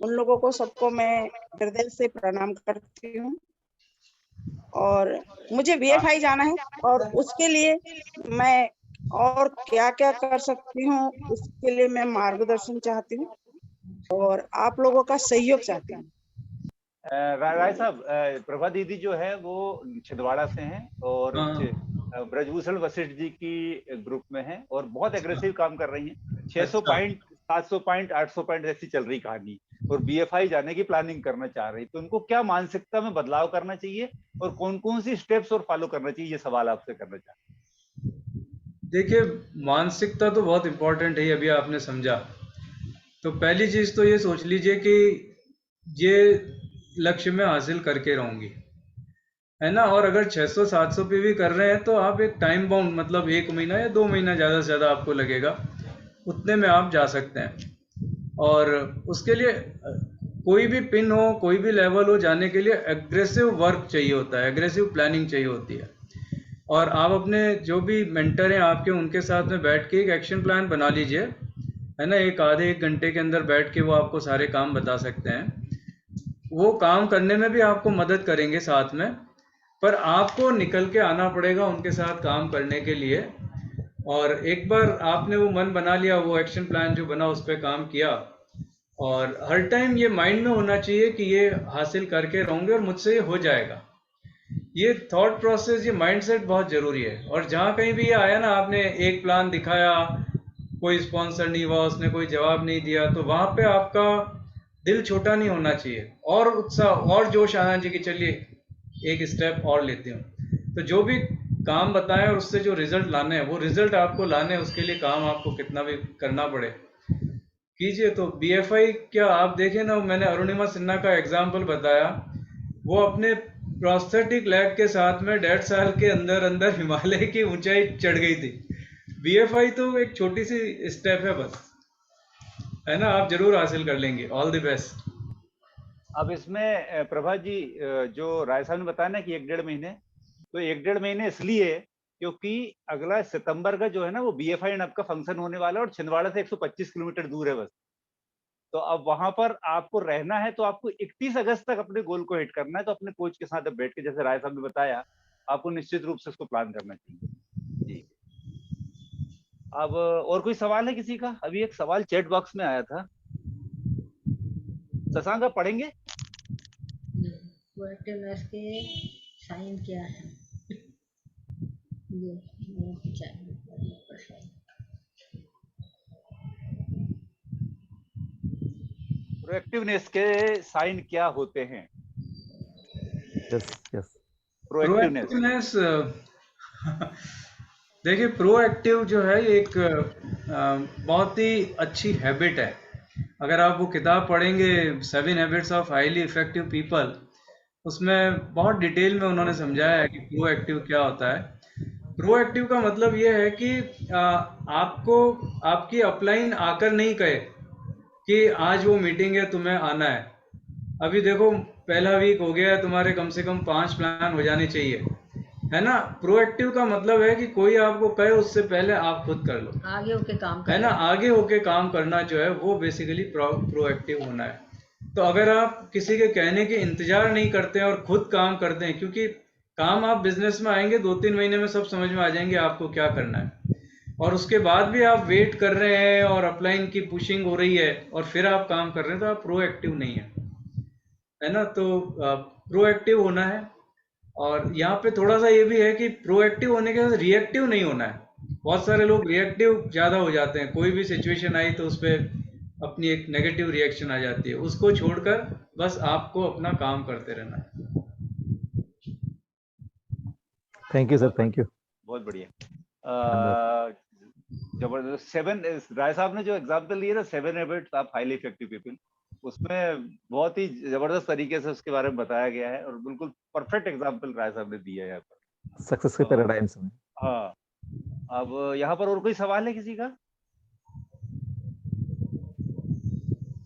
[SPEAKER 4] उन लोगों को सबको मैं हृदय से प्रणाम करती हूँ। और मुझे बीएफआई जाना है और उसके लिए मैं और क्या क्या कर सकती हूँ, उसके लिए मैं मार्गदर्शन चाहती हूँ और आप लोगों का सहयोग चाहती हूँ।
[SPEAKER 3] राय साहब, प्रभा दीदी जो है वो छिंदवाड़ा से हैं और
[SPEAKER 1] हाँ,
[SPEAKER 3] ब्रजभूषण वशिष्ठ जी की ग्रुप में हैं और बहुत एग्रेसिव काम कर रही हैं। 600
[SPEAKER 1] अच्छा।
[SPEAKER 3] पॉइंट, 700 पॉइंट, 800 पॉइंट ऐसी चल रही कहानी, और बीएफआई जाने की प्लानिंग करना चाह रही। तो उनको क्या मानसिकता में बदलाव करना चाहिए और कौन कौन सी स्टेप्स और फॉलो करना चाहिए, ये सवाल आपसे करना चाहते
[SPEAKER 1] देखिए, मानसिकता तो बहुत इम्पोर्टेंट है, अभी आपने समझा। तो पहली चीज़ तो ये सोच लीजिए कि ये लक्ष्य में हासिल करके रहूंगी, है ना। और अगर 600-700 पे भी कर रहे हैं तो आप एक टाइम बाउंड, मतलब 1 महीना या 2 महीना ज़्यादा से ज़्यादा आपको लगेगा, उतने में आप जा सकते हैं। और उसके लिए कोई भी पिन हो, कोई भी लेवल हो, जाने के लिए एग्रेसिव वर्क चाहिए होता है, एग्रेसिव प्लानिंग चाहिए होती है। और आप अपने जो भी मेंटर हैं आपके, उनके साथ में बैठ के एक एक्शन प्लान बना लीजिए, है ना। एक आधे 1 घंटे के अंदर बैठ के वो आपको सारे काम बता सकते हैं। वो काम करने में भी आपको मदद करेंगे साथ में, पर आपको निकल के आना पड़ेगा उनके साथ काम करने के लिए। और एक बार आपने वो मन बना लिया, वो एक्शन प्लान जो बना उस पर काम किया, और हर टाइम ये माइंड में होना चाहिए कि ये हासिल करके रहूंगे और मुझसे ये हो जाएगा। ये थॉट प्रोसेस, ये माइंडसेट बहुत जरूरी है। और जहाँ कहीं भी ये आया ना, आपने एक प्लान दिखाया, कोई स्पॉन्सर नहीं हुआ, उसने कोई जवाब नहीं दिया, तो वहां पे आपका दिल छोटा नहीं होना चाहिए, और उत्साह और जोश आना चाहिए कि चलिए एक स्टेप और लेती हूँ। तो जो भी काम बताएं और उससे जो रिजल्ट लाने हैं, वो रिजल्ट आपको लाने हैं, उसके लिए काम आपको कितना भी करना पड़े कीजिए। तो बीएफआई क्या, आप देखें ना, मैंने अरुणिमा सिन्हा का एग्जाम्पल बताया, वो अपने प्रोस्थेटिक लेग के साथ में 1.5 साल के अंदर अंदर हिमालय की ऊंचाई चढ़ गई थी। बीएफआई तो एक छोटी सी स्टेप है बस, है ना। आप जरूर हासिल कर लेंगे। All the best.
[SPEAKER 3] अब इसमें प्रभा जी, जो राय साहब ने बताया ना कि 1-1.5 महीने, तो 1-1.5 महीने इसलिए क्योंकि अगला सितंबर का जो है ना वो बीएफआई नब का फंक्शन होने वाला है, और छिंदवाड़ा से 125 किलोमीटर दूर है बस। तो अब वहां पर आपको रहना है, तो आपको 31 अगस्त तक अपने गोल को हिट करना है। तो अपने कोच के साथ अब बैठ के, जैसे राय साहब ने बताया, आपको निश्चित रूप से उसको प्लान करना चाहिए जी। अब और कोई सवाल है किसी का? अभी एक सवाल चैट बॉक्स में आया था, शशांक आप पढ़ेंगे?
[SPEAKER 2] प्रोएक्टिवनेस के साइन क्या है?
[SPEAKER 3] प्रोएक्टिवनेस के साइन क्या होते हैं?
[SPEAKER 5] Yes yes.
[SPEAKER 3] प्रोएक्टिवनेस।
[SPEAKER 1] प्रोएक्टिवनेस देखिए, प्रोएक्टिव जो है ये एक बहुत ही अच्छी हैबिट है। अगर आप वो किताब पढ़ेंगे, 7 habits of highly effective people, उसमें बहुत डिटेल में उन्होंने समझाया है कि प्रोएक्टिव क्या होता है। प्रोएक्टिव का मतलब ये है कि आपको आपकी अपलाइन आकर नहीं कहे कि आज वो मीटिंग है, तुम्हें आना है। अभी देखो, पहला वीक हो गया है, तुम्हारे कम से कम 5 प्लान हो जाने चाहिए, है ना। प्रोएक्टिव का मतलब है कि कोई आपको कहे उससे पहले आप खुद कर लो,
[SPEAKER 2] आगे होके काम
[SPEAKER 1] है ना।
[SPEAKER 2] करना।
[SPEAKER 1] आगे होके काम करना जो है वो बेसिकली प्रोएक्टिव होना है। तो अगर आप किसी के कहने के इंतजार नहीं करते हैं और खुद काम करते हैं, क्योंकि काम आप बिजनेस में आएंगे 2-3 महीने में सब समझ में आ जाएंगे आपको क्या करना है, और उसके बाद भी आप वेट कर रहे हैं और अपलाइन की पुशिंग हो रही है और फिर आप काम कर रहे हैं, तो आप प्रोएक्टिव नहीं है। है ना। तो प्रोएक्टिव होना है, और यहाँ पे थोड़ा सा ये भी है कि प्रोएक्टिव होने के बाद रिएक्टिव नहीं होना है। बहुत सारे लोग रिएक्टिव ज़्यादा हो जाते हैं, कोई भी सिचुएशन आई तो उस पर अपनी एक नेगेटिव रिएक्शन आ जाती है, उसको छोड़कर बस आपको अपना काम करते रहना है।
[SPEAKER 5] Thank you sir, thank you.
[SPEAKER 3] बहुत बढ़िया, जबरदस्त। राय साहब ने जो एग्जाम्पल दिए ना, 7 habits of highly effective people, उसमें बहुत ही जबरदस्त तरीके से उसके बारे में बताया गया है, और बिल्कुल परफेक्ट एग्जाम्पल राय साहब ने दिया है यहाँ पर
[SPEAKER 5] सक्सेस के पैराडाइम्स में।
[SPEAKER 3] हाँ, अब यहाँ पर और कोई सवाल है किसी का?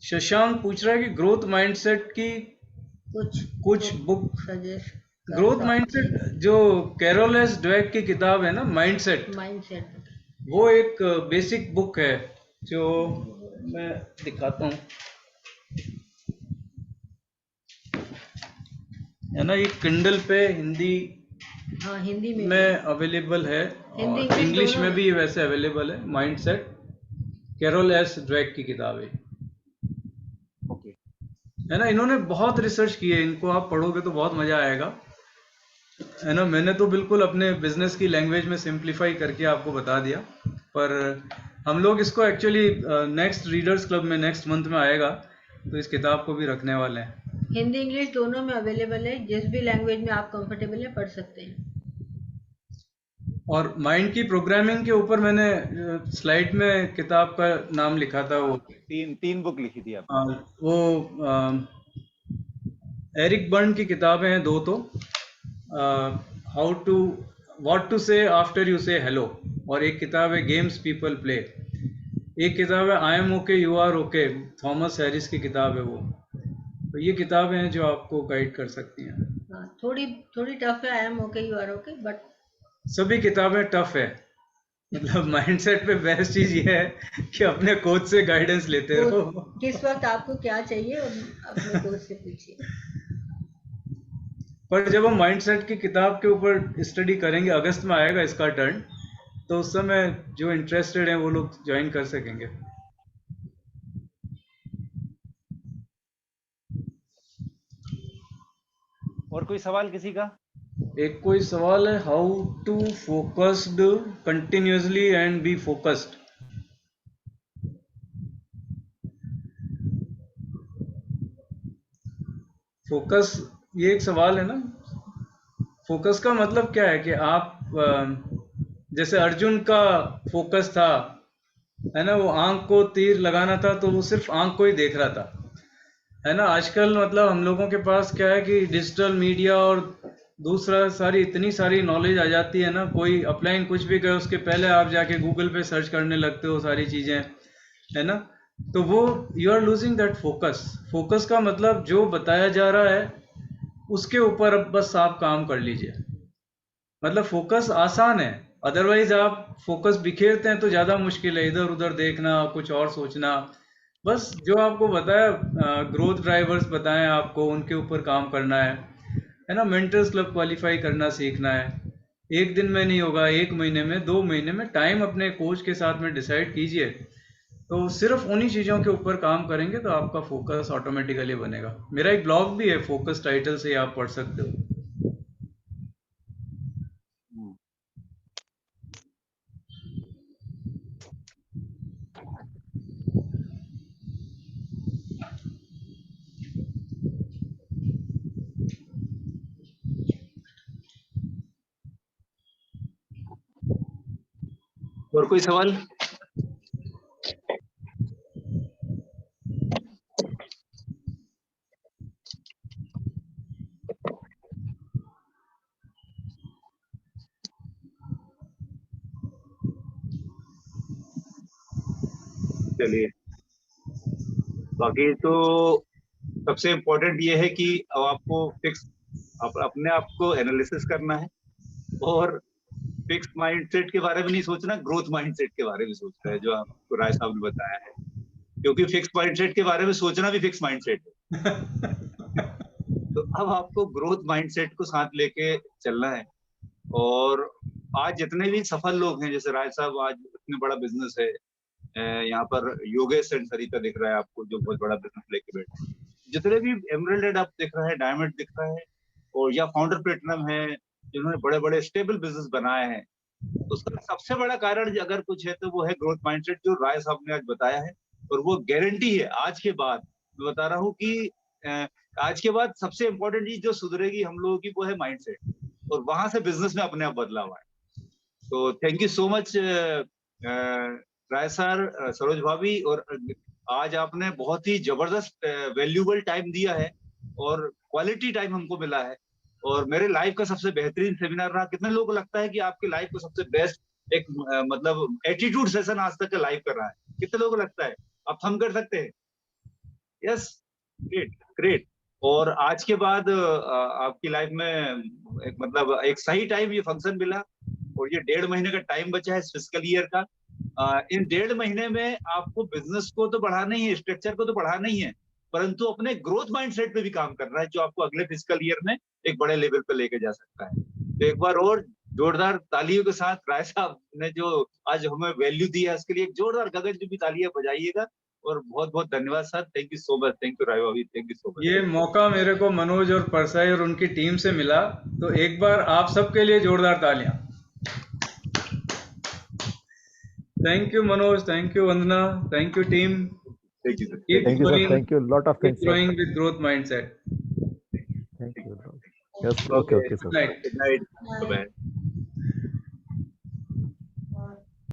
[SPEAKER 1] शशांक पूछ रहा है कि ग्रोथ माइंडसेट की कुछ बुक
[SPEAKER 2] सजेस्ट।
[SPEAKER 1] ग्रोथ माइंडसेट जो कैरोल एस ड्वेक की किताब है ना, माइंडसेट, वो एक बेसिक बुक है जो मैं दिखाता हूँ, है ना। ये किंडल पे हिंदी में अवेलेबल है, और इंग्लिश में भी वैसे अवेलेबल है। माइंडसेट, कैरोल एस ड्वेक की किताब है, है ना। इन्होंने बहुत रिसर्च की है, इनको आप पढ़ोगे तो बहुत मजा आएगा, है ना। मैंने तो बिल्कुल अपने बिजनेस की लैंग्वेज में सिंप्लीफाई करके आपको बता दिया, पर हम लोग इसको एक्चुअली नेक्स्ट रीडर्स क्लब में नेक्स्ट मंथ में आएगा, तो इस किताब को भी रखने वाले हैं।
[SPEAKER 2] हिंदी इंग्लिश दोनों में अवेलेबल है, जिस भी लैंग्वेज में आप कंफर्टेबल है पढ़ सकते हैं।
[SPEAKER 1] और माइंड की प्रोग्रामिंग के ऊपर मैंने स्लाइड में किताब का नाम लिखा था, वो
[SPEAKER 3] तीन बुक लिखी थी आपने।
[SPEAKER 1] वो एरिक बर्न की किताबें हैं दो, तो व्हाट टू से आफ्टर यू से हेलो, और एक किताब है गेम्स पीपल प्ले, एक किताब है I am okay you are okay, Thomas Harris की किताब है वो। तो ये किताबें हैं जो आपको गाइड कर सकती हैं।
[SPEAKER 2] थोड़ी टफ है I am okay you are okay, but
[SPEAKER 1] सभी किताबें टफ है। मतलब माइंडसेट पे बेस्ट चीज ये है कि अपने कोच से गाइडेंस लेते रहो,
[SPEAKER 2] किस वक्त आपको क्या चाहिए और अपने कोच से पूछिए।
[SPEAKER 1] पर जब हम माइंडसेट की किताब के ऊपर स्टडी करेंगे, अगस्त में आएगा इसका टर्न, तो उस समय जो इंटरेस्टेड हैं वो लोग ज्वाइन कर सकेंगे।
[SPEAKER 3] और कोई सवाल किसी का?
[SPEAKER 1] एक कोई सवाल है, how to focused continuously and be focused. Focus, ये एक सवाल है ना। फोकस का मतलब क्या है कि आप जैसे अर्जुन का फोकस था, है ना, वो आंख को तीर लगाना था, तो वो सिर्फ आंख को ही देख रहा था, है ना। आजकल मतलब हम लोगों के पास क्या है कि डिजिटल मीडिया और दूसरा इतनी सारी नॉलेज आ जाती है ना, कोई अपलाइन कुछ भी करे उसके पहले आप जाके गूगल पे सर्च करने लगते हो सारी चीजें, है ना। तो वो you are losing that focus. Focus का मतलब जो बताया जा रहा है उसके ऊपर अब बस आप काम कर लीजिए। मतलब फोकस आसान है, अदरवाइज आप फोकस बिखेरते हैं तो ज्यादा मुश्किल है, इधर उधर देखना, कुछ और सोचना। बस जो आपको बताया, ग्रोथ ड्राइवर्स बताएं आपको, उनके ऊपर काम करना है ना। मेंटर्स क्लब क्वालिफाई करना सीखना है, एक दिन में नहीं होगा, 1 महीने में, 2 महीने में टाइम अपने कोच के साथ में डिसाइड कीजिए। तो सिर्फ उन्हीं चीज़ों के ऊपर काम करेंगे तो आपका फोकस ऑटोमेटिकली बनेगा। मेरा एक ब्लॉग भी है, फोकस टाइटल से आप पढ़ सकते हो।
[SPEAKER 3] और कोई सवाल? चलिए, बाकी तो सबसे इम्पोर्टेंट ये है कि अब आपको अपने आप को एनालिसिस करना है, और फिक्स माइंडसेट के बारे में नहीं सोचना, ग्रोथ माइंडसेट के बारे में सोचना है, जो आपको राय साहब ने बताया है। क्योंकि फिक्स माइंडसेट के बारे में सोचना भी फिक्स माइंडसेट है। तो अब आपको ग्रोथ माइंडसेट को साथ लेके चलना है। और आज जितने भी सफल लोग हैं, जैसे राय साहब, आज इतने बड़ा बिजनेस है, यहाँ पर योगेश एंड सरिता दिख रहा है आपको, जो बहुत बड़ा बिजनेस लेके बैठे हैं। जितने भी एमरल्ड आप दिख रहे हैं, डायमंड दिख रहा है, और या फाउंडर प्लेटिनम है, जिन्होंने बड़े बड़े स्टेबल बिजनेस बनाए हैं, तो उसका सबसे बड़ा कारण अगर कुछ है तो वो है ग्रोथ माइंडसेट, जो राय साहब ने आज बताया है। और वो गारंटी है आज के बाद, मैं बता रहा हूँ कि आज के बाद सबसे इंपॉर्टेंट चीज जो सुधरेगी हम लोगों की वो है माइंडसेट, और वहां से बिजनेस में अपने आप बदलाव आए। तो thank you so much Rai sir, Saroj भाभी, और आज आपने बहुत ही जबरदस्त वैल्यूबल टाइम दिया है और क्वालिटी टाइम हमको मिला है, और मेरे लाइफ का सबसे बेहतरीन सेमिनार रहा। कितने लोगों को लगता है कि आपकी लाइफ का सबसे बेस्ट एक मतलब एटीट्यूड सेशन आज तक का लाइफ कर रहा है? कितने लोगों को लगता है? आप थम कर सकते हैं? Yes, great great. और आज के बाद आपकी लाइफ में एक मतलब एक सही टाइम ये फंक्शन मिला, और ये 1.5 महीने का टाइम बचा है इस फिस्कल ईयर का। इन 1.5 महीने में आपको बिजनेस को तो बढ़ाना ही है, स्ट्रक्चर को तो बढ़ाना ही है, परंतु अपने ग्रोथ माइंडसेट पे भी काम करना है, जो आपको अगले फिस्कल ईयर में एक बड़े लेवल पे लेके जा सकता है। तो एक बार और जोरदार तालियों के साथ राय साहब ने जो आज हमें वैल्यू दी है उसके लिए एक जोरदार गगन भी तालियां बजाइएगा। और बहुत बहुत धन्यवाद sir, thank you so much, thank you Rai भाभी, थैंक यू सो मच।
[SPEAKER 1] ये मौका मेरे को मनोज और परसाई और उनकी टीम से मिला, तो एक बार आप सबके लिए जोरदार तालियां। Thank you Manoj, thank you Vandana, thank you team.
[SPEAKER 3] Thank you sir,
[SPEAKER 5] Thank you, sir. Thank you. Lot of
[SPEAKER 1] Keep
[SPEAKER 5] thanks, sir.
[SPEAKER 1] growing with growth mindset.
[SPEAKER 5] Thank you. Yes. Okay. Okay, sir.
[SPEAKER 1] Good night.
[SPEAKER 3] Good night, bye bye.